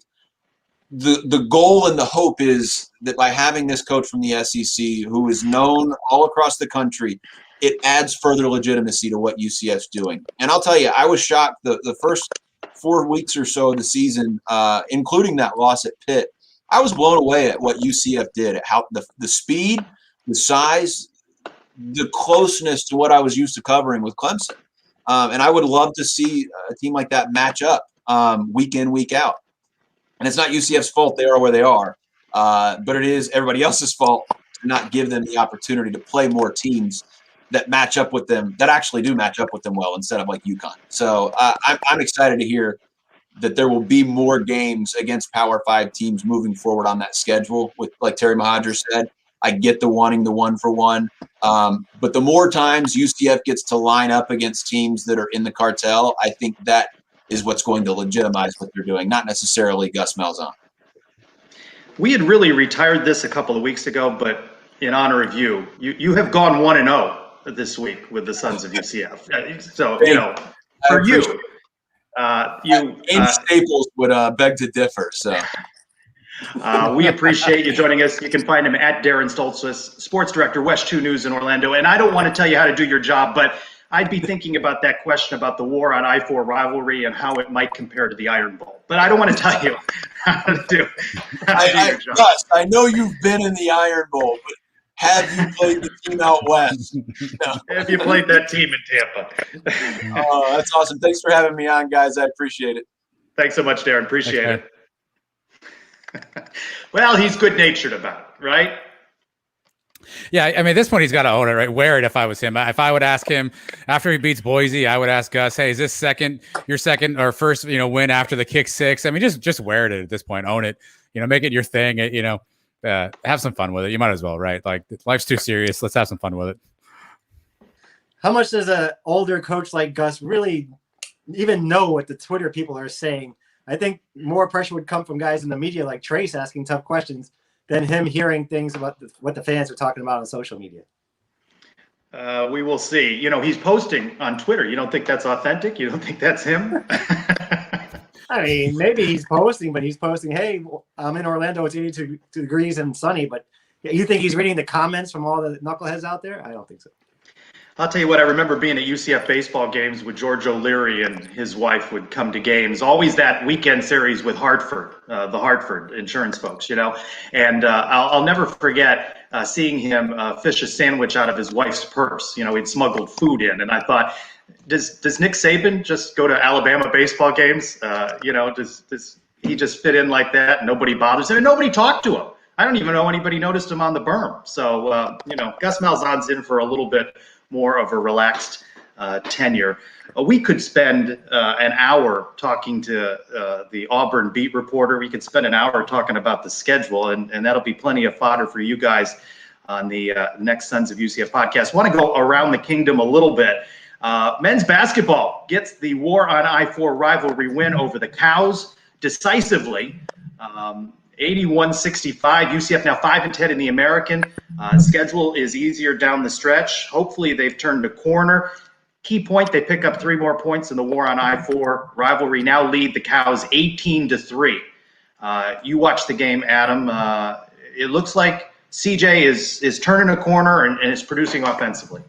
the goal and the hope is that by having this coach from the SEC who is known all across the country, it adds further legitimacy to what UCF's doing. And I'll tell you, I was shocked the first 4 weeks or so of the season, including that loss at Pitt. I was blown away at what UCF did, at how the speed, the size, the closeness to what I was used to covering with Clemson. And I would love to see a team like that match up week in, week out. And it's not UCF's fault they are where they are, but it is everybody else's fault to not give them the opportunity to play more teams that match up with them, that actually do match up with them well, instead of like UConn. So I'm excited to hear that there will be more games against Power 5 teams moving forward on that schedule. With, like Terry Mahadra said, I get the wanting the 1-for-1, but the more times UCF gets to line up against teams that are in the cartel, I think that is what's going to legitimize what they're doing, not necessarily Gus Malzahn. We had really retired this a couple of weeks ago, but in honor of you have gone 1-0 this week with the Sons of UCF. So, for you, Staples would beg to differ. So We appreciate you joining us. You can find him at Darren Stoltzfus, Sports Director, West 2 News in Orlando. And I don't want to tell you how to do your job, but I'd be thinking about that question about the war on I-4 rivalry and how it might compare to the Iron Bowl. But I don't want to tell you how to do your job. Gus, I know you've been in the Iron Bowl, but have you played the team out west? No. Have you played that team in Tampa? Oh, that's awesome. Thanks for having me on, guys. I appreciate it. Thanks so much, Darren. Appreciate it. Well, he's good-natured about it, right? Yeah, I mean, at this point, he's got to own it, right? Wear it if I was him. If I would ask him after he beats Boise, I would ask Gus, hey, is this your second or first, win after the kick six? I mean, just wear it at this point. Own it. Make it your thing. Have some fun with it. You might as well, right? Like, life's too serious. Let's have some fun with it. How much does an older coach like Gus really even know what the Twitter people are saying? I think more pressure would come from guys in the media like Trace asking tough questions than him hearing things about what the fans are talking about on social media. We will see. He's posting on Twitter. You don't think that's authentic? You don't think that's him? I mean, maybe he's posting, but he's posting, hey, I'm in Orlando. It's 82 degrees and sunny. But you think he's reading the comments from all the knuckleheads out there? I don't think so. I'll tell you what, I remember being at UCF baseball games with George O'Leary and his wife would come to games. Always that weekend series with Hartford, the Hartford insurance folks, And I'll never forget seeing him fish a sandwich out of his wife's purse. He'd smuggled food in. And I thought, does Nick Saban just go to Alabama baseball games? Does he just fit in like that? Nobody bothers him. And nobody talked to him. I don't even know anybody noticed him on the berm. So, Gus Malzahn's in for a little bit more of a relaxed tenure. We could spend an hour talking to the Auburn beat reporter. We could spend an hour talking about the schedule, and that'll be plenty of fodder for you guys on the next Sons of UCF podcast. Want to go around the kingdom a little bit. Men's basketball gets the war on I-4 rivalry win over the Cows decisively. 81-65. UCF now 5-10 in the American. Schedule is easier down the stretch. Hopefully they've turned a corner. Key point, they pick up 3 more points in the war on I-4 rivalry. Now lead the Cows 18-3. You watched the game, Adam. It looks like CJ is turning a corner and is producing offensively.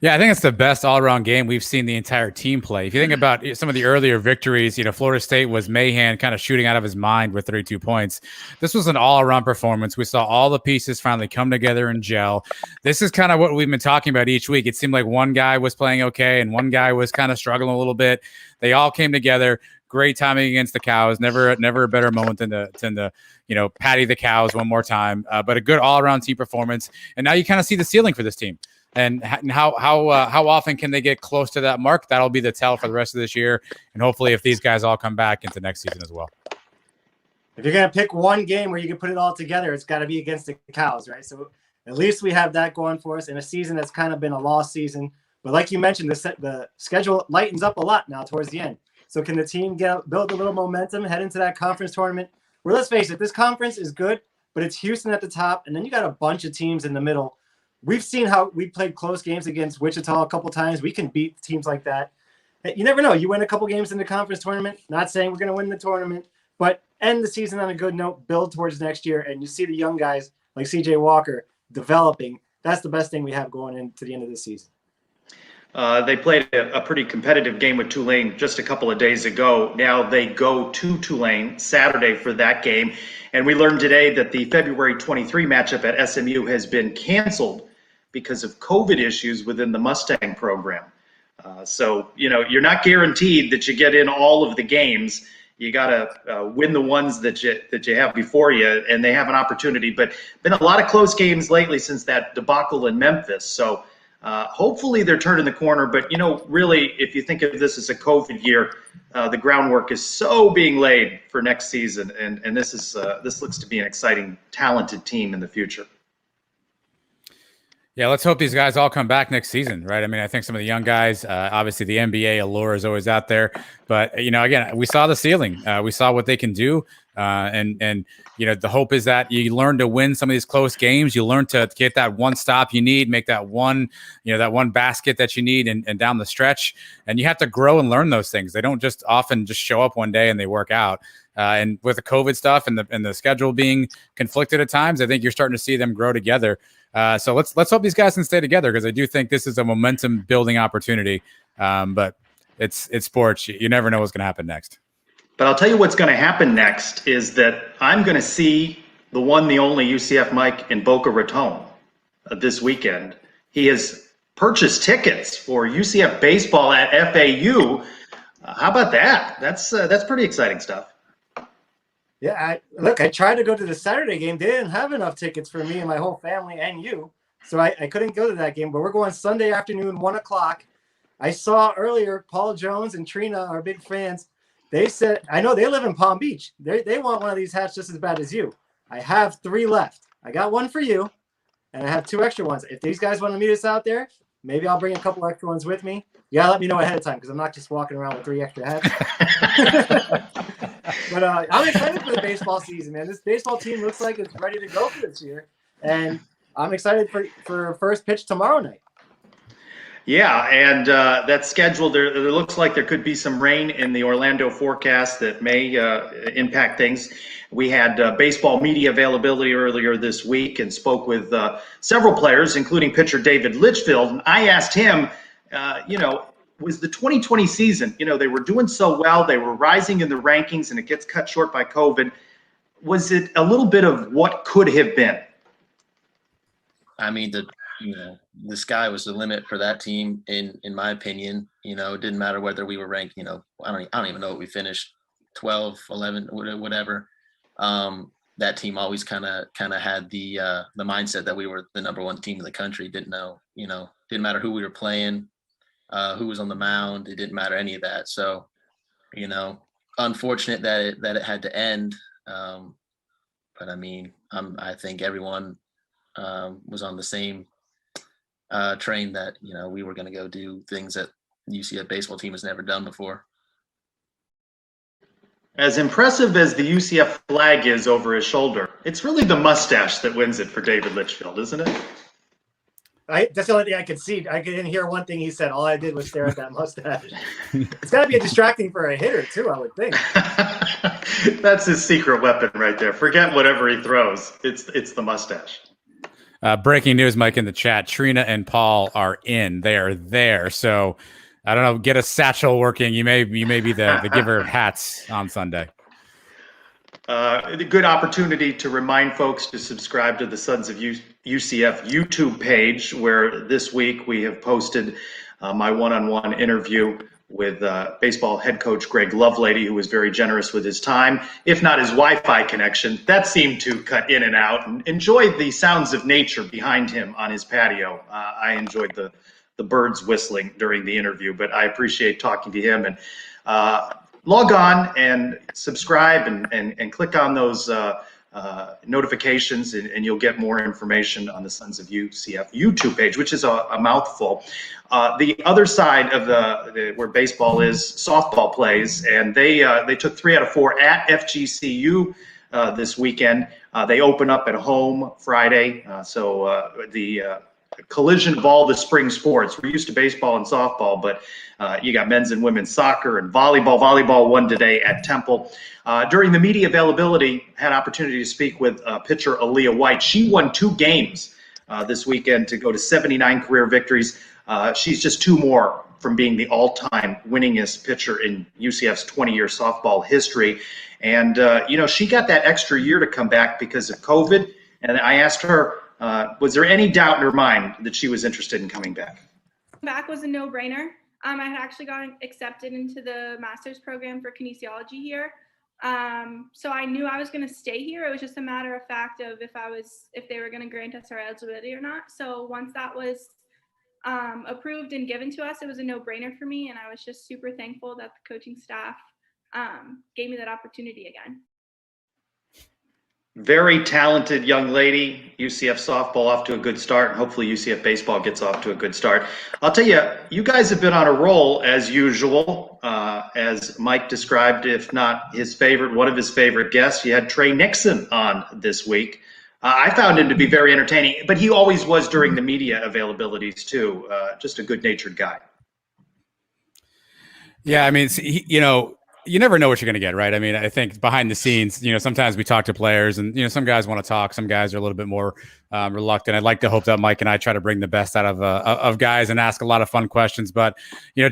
Yeah, I think it's the best all-around game we've seen the entire team play. If you think about some of the earlier victories, Florida State was Mahan kind of shooting out of his mind with 32 points. This was an all-around performance. We saw all the pieces finally come together and gel. This is kind of what we've been talking about each week. It seemed like one guy was playing okay and one guy was kind of struggling a little bit. They all came together. Great timing against the Cows. Never a better moment than to patty the Cows one more time. But a good all-around team performance. And now you kind of see the ceiling for this team. And how often can they get close to that mark? That'll be the tell for the rest of this year. And hopefully if these guys all come back into next season as well. If you're going to pick one game where you can put it all together, it's got to be against the Cows, right? So at least we have that going for us in a season that's kind of been a lost season. But like you mentioned, the schedule lightens up a lot now towards the end. So can the team build a little momentum, head into that conference tournament? Where, let's face it, this conference is good, but it's Houston at the top, and then you got a bunch of teams in the middle. We've seen how we played close games against Wichita a couple times. We can beat teams like that. You never know. You win a couple games in the conference tournament. Not saying we're going to win the tournament, but end the season on a good note, build towards next year, and you see the young guys like CJ Walker developing. That's the best thing we have going into the end of the season. They played a pretty competitive game with Tulane just a couple of days ago. Now they go to Tulane Saturday for that game. And we learned today that the February 23 matchup at SMU has been canceled because of COVID issues within the Mustang program. So, you're not guaranteed that you get in all of the games. You got to win the ones that you have before you, and they have an opportunity. But been a lot of close games lately since that debacle in Memphis. So hopefully they're turning the corner. But, really, if you think of this as a COVID year, the groundwork is so being laid for next season. And this looks to be an exciting, talented team in the future. Yeah, let's hope these guys all come back next season, right? I mean, I think some of the young guys, obviously the NBA allure is always out there. But, again, we saw the ceiling. We saw what they can do. And the hope is that you learn to win some of these close games. You learn to get that one stop you need, make that one, that one basket that you need and down the stretch. And you have to grow and learn those things. They don't just often just show up one day and they work out. And with the COVID stuff and the schedule being conflicted at times, I think you're starting to see them grow together. So let's hope these guys can stay together, because I do think this is a momentum building opportunity. But it's sports. You never know what's going to happen next. But I'll tell you what's going to happen next is that I'm going to see the one, the only UCF Mike in Boca Raton this weekend. He has purchased tickets for UCF baseball at FAU. How about that? That's pretty exciting stuff. Yeah, I tried to go to the Saturday game. They didn't have enough tickets for me and my whole family and you. So I couldn't go to that game, but we're going Sunday afternoon, 1 o'clock. I saw earlier Paul Jones and Trina are big fans. They said, I know they live in Palm Beach. They want one of these hats just as bad as you. I have 3 left. I got one for you, and I have 2 extra ones. If these guys want to meet us out there, maybe I'll bring a couple extra ones with me. You gotta let me know ahead of time, because I'm not just walking around with 3 extra hats. But I'm excited for the baseball season, man. This baseball team looks like it's ready to go for this year, and I'm excited for first pitch tomorrow night. Yeah, and that schedule, there looks like there could be some rain in the Orlando forecast that may impact things. We had baseball media availability earlier this week and spoke with several players, including pitcher David Litchfield. And I asked him, was the 2020 season, they were doing so well, they were rising in the rankings, and it gets cut short by COVID. Was it a little bit of what could have been? I mean, the sky was the limit for that team, in my opinion. It didn't matter whether we were ranked, I don't even know what we finished, 12, 11, whatever. That team always kind of had the mindset that we were the number 1 team in the country. Didn't know, didn't matter who we were playing, who was on the mound. It didn't matter any of that. So, unfortunate that it had to end. But I mean, I think everyone was on the same train that we were going to go do things that the UCF baseball team has never done before. As impressive as the UCF flag is over his shoulder, it's really the mustache that wins it for David Litchfield, isn't it? That's the only thing I could see. I didn't hear one thing he said. All I did was stare at that mustache. It's got to be a distracting for a hitter too, I would think. That's his secret weapon right there. Forget whatever he throws. It's the mustache. Breaking news, Mike, in the chat. Trina and Paul are in. They are there. So I don't know. Get a satchel working. You may be the giver of hats on Sunday. A good opportunity to remind folks to subscribe to the Sons of UCF YouTube page, where this week we have posted my one-on-one interview with baseball head coach Greg Lovelady, who was very generous with his time, if not his Wi-Fi connection. That seemed to cut in and out, and enjoyed the sounds of nature behind him on his patio. I enjoyed the birds whistling during the interview, but I appreciate talking to him. And log on and subscribe and click on those notifications, and you'll get more information on the Sons of UCF YouTube page, which is a mouthful. The other side of where baseball is, softball plays, and they took 3 out of 4 at FGCU this weekend. They open up at home Friday, so the collision of all the spring sports. We're used to baseball and softball, but you got men's and women's soccer and volleyball. Volleyball won today at Temple. During the media availability, had opportunity to speak with pitcher Aaliyah White. She won 2 games this weekend to go to 79 career victories. She's just 2 more from being the all-time winningest pitcher in UCF's 20-year softball history. And, she got that extra year to come back because of COVID. And I asked her, was there any doubt in her mind that she was interested in coming back? Back was a no-brainer. I had actually gotten accepted into the master's program for kinesiology here. So I knew I was going to stay here. It was just a matter of fact of if they were going to grant us our eligibility or not. So once that was approved and given to us, it was a no-brainer for me. And I was just super thankful that the coaching staff gave me that opportunity again. Very talented young lady. UCF softball off to a good start, and hopefully UCF baseball gets off to a good start. I'll tell you, you guys have been on a roll as usual, as Mike described, if not his favorite, one of his favorite guests. You had Trey Nixon on this week. I found him to be very entertaining, but he always was during the media availabilities too. Just a good-natured guy. Yeah, I mean, you never know what you're going to get, right? I mean, I think behind the scenes, sometimes we talk to players and, some guys want to talk. Some guys are a little bit more reluctant. I'd like to hope that Mike and I try to bring the best out of guys and ask a lot of fun questions. But,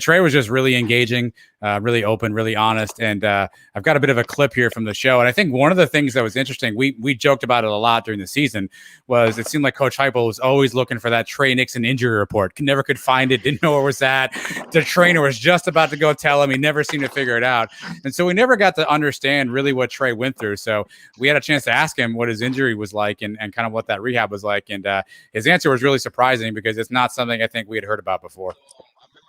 Trey was just really engaging, really open, really honest. And I've got a bit of a clip here from the show. And I think one of the things that was interesting, we joked about it a lot during the season, was it seemed like Coach Heupel was always looking for that Trey Nixon injury report. Never could find it, didn't know where it was at. The trainer was just about to go tell him. He never seemed to figure it out. And so we never got to understand really what Trey went through. So we had a chance to ask him what his injury was like and kind of what that rehab was like. And his answer was really surprising because it's not something I think we had heard about before. I remember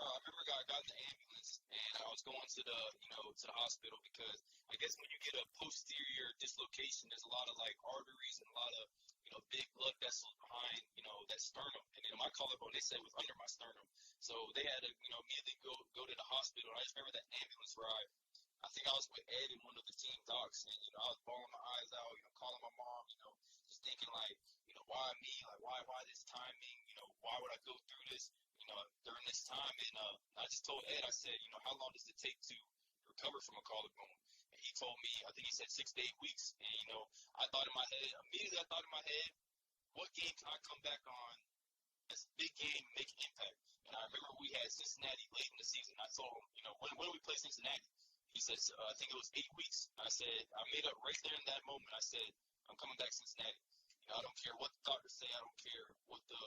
I got in the ambulance and I was going to the hospital because I guess when you get a posterior dislocation, there's a lot of like arteries and a lot of big blood vessels behind that sternum. And then my collarbone, they said, was under my sternum. So they had to immediately go to the hospital. And I just remember that ambulance ride. I think I was with Ed and one of the team docs, and I was bawling my eyes out, calling my mom, just thinking like, why me? Like why this timing? Why would I go through this, during this time? And I just told Ed, I said, how long does it take to recover from a collarbone? And he told me, I think he said 6 to 8 weeks. And I thought in my head, what game can I come back on? This big game, make an impact. And I remember we had Cincinnati late in the season. I told him, when do we play Cincinnati? He says, I think it was 8 weeks. I said, I made up right there in that moment. I said, I'm coming back to Cincinnati. I don't care what the doctors say. I don't care what the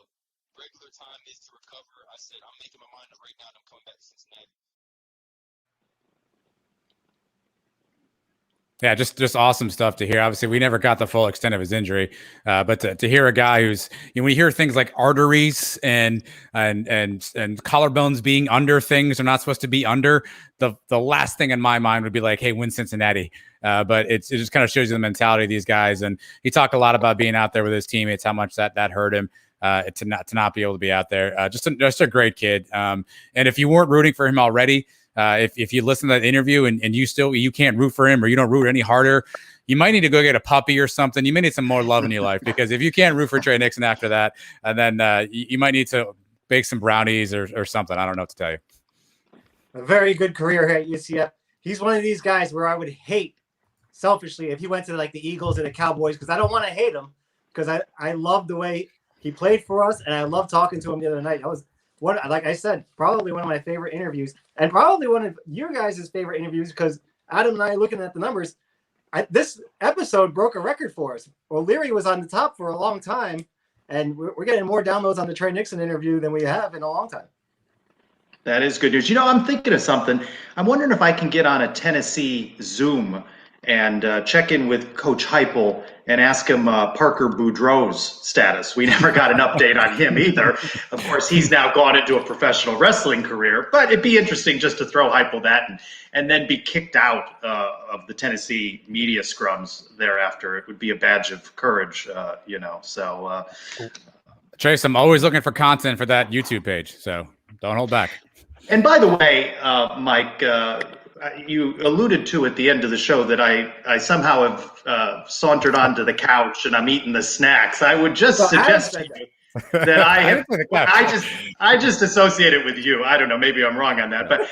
regular time is to recover. I said, I'm making my mind up right now and I'm coming back to Cincinnati. Yeah, just awesome stuff to hear. Obviously, we never got the full extent of his injury, but to hear a guy who's, when you hear things like arteries and collarbones being under things they're not supposed to be under, the last thing in my mind would be like, hey, win Cincinnati. But it just kind of shows you the mentality of these guys. And he talked a lot about being out there with his teammates, how much that hurt him. To not be able to be out there. Just a great kid. And if you weren't rooting for him already, if you listen to that interview and you can't root for him or you don't root any harder, you might need to go get a puppy or something. You may need some more love in your life, because if you can't root for Trey Nixon after that, and then you might need to bake some brownies or something. I don't know what to tell you. A very good career here at UCF. He's one of these guys where I would hate selfishly if he went to like the Eagles or the Cowboys, because I don't want to hate him, because I love the way he played for us, and I love talking to him the other night. That was like I said, probably one of my favorite interviews, and probably one of your guys' favorite interviews, because Adam and I, looking at the numbers, this episode broke a record for us. O'Leary was on the top for a long time, and we're getting more downloads on the Trey Nixon interview than we have in a long time. That is good news. I'm thinking of something. I'm wondering if I can get on a Tennessee Zoom and check in with Coach Heupel and ask him Parker Boudreaux's status. We never got an update on him either. Of course, he's now gone into a professional wrestling career, but it'd be interesting just to throw Heupel that and then be kicked out of the Tennessee media scrums thereafter. It would be a badge of courage, So, Trace, I'm always looking for content for that YouTube page, so don't hold back. And by the way, Mike, you alluded to at the end of the show that I somehow have sauntered onto the couch and I'm eating the snacks. I would just suggest to you that I just associate it with you. I don't know, maybe I'm wrong on that, but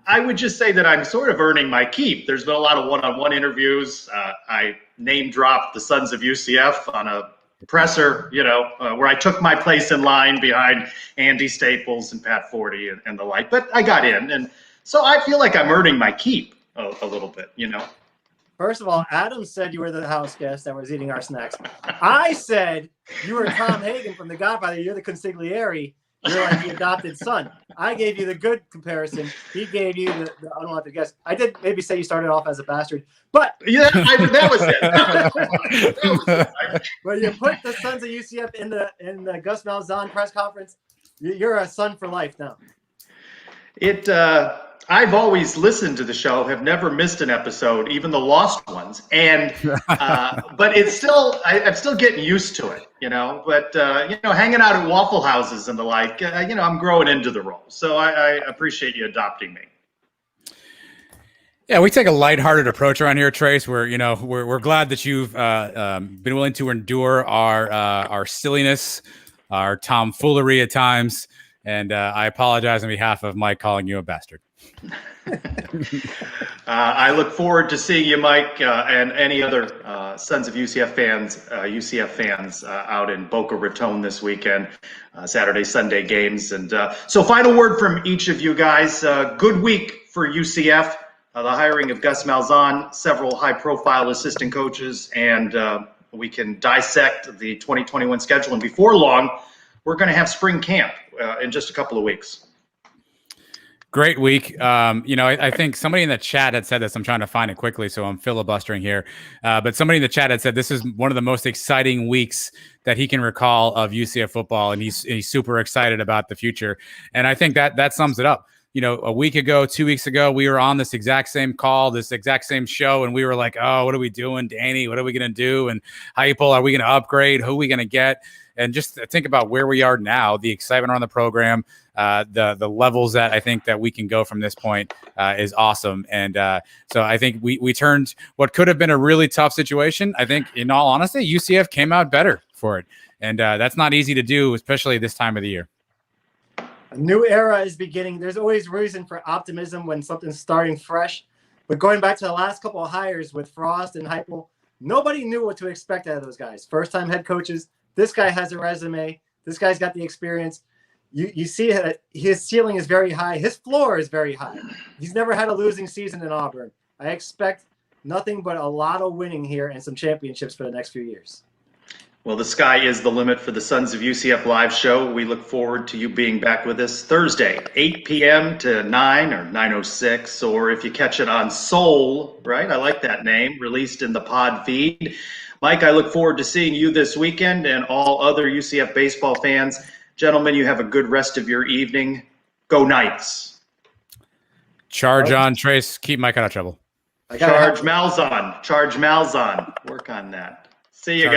I would just say that I'm sort of earning my keep. There's been a lot of one-on-one interviews. I name dropped the Sons of UCF on a presser, where I took my place in line behind Andy Staples and Pat Forty and the like, but I got in, and so I feel like I'm earning my keep a little bit, First of all, Adam said you were the house guest that was eating our snacks. I said you were Tom Hagen from The Godfather. You're the consigliere. You're like the adopted son. I gave you the good comparison. He gave you the unwanted guest. I did maybe say you started off as a bastard, but yeah, that was it. When you put the Sons of UCF in the Gus Malzahn press conference, you're a son for life now. I've always listened to the show, have never missed an episode, even the lost ones. And but it's still, I'm still getting used to it, you know. But hanging out at Waffle Houses and the like, I'm growing into the role. So I appreciate you adopting me. Yeah, we take a lighthearted approach around here, Trace. We're glad that you've been willing to endure our silliness, our tomfoolery at times, and I apologize on behalf of Mike calling you a bastard. I look forward to seeing you, Mike, and any other Sons of UCF fans out in Boca Raton this weekend, Saturday, Sunday games. And so final word from each of you guys. Good week for UCF. The hiring of Gus Malzahn, several high-profile assistant coaches, and we can dissect the 2021 schedule. And before long, we're going to have spring camp in just a couple of weeks. Great week. I think somebody in the chat had said this. I'm trying to find it quickly, so I'm filibustering here. But somebody in the chat had said this is one of the most exciting weeks that he can recall of UCF football, and he's super excited about the future. And I think that sums it up. A week ago, 2 weeks ago, we were on this exact same call, this exact same show, and we were like, oh, what are we doing, Danny? What are we going to do? And Heupel, are we going to upgrade? Who are we going to get? And just think about where we are now, the excitement around the program, the levels that I think that we can go from this point is awesome. And so I think we turned what could have been a really tough situation. I think, in all honesty, UCF came out better for it. And that's not easy to do, especially this time of the year. A new era is beginning. There's always reason for optimism when something's starting fresh. But going back to the last couple of hires with Frost and Heupel, nobody knew what to expect out of those guys. First-time head coaches. This guy has a resume. This guy's got the experience. You see that his ceiling is very high. His floor is very high. He's never had a losing season in Auburn. I expect nothing but a lot of winning here and some championships for the next few years. Well, the sky is the limit for the Sons of UCF live show. We look forward to you being back with us Thursday, 8 p.m. to 9 or 9:06, or if you catch it on Soul, right? I like that name, released in the pod feed. Mike, I look forward to seeing you this weekend and all other UCF baseball fans. Gentlemen, you have a good rest of your evening. Go Knights. Charge on, Trace. Keep Mike out of trouble. Charge Malzahn. Work on that. See you guys.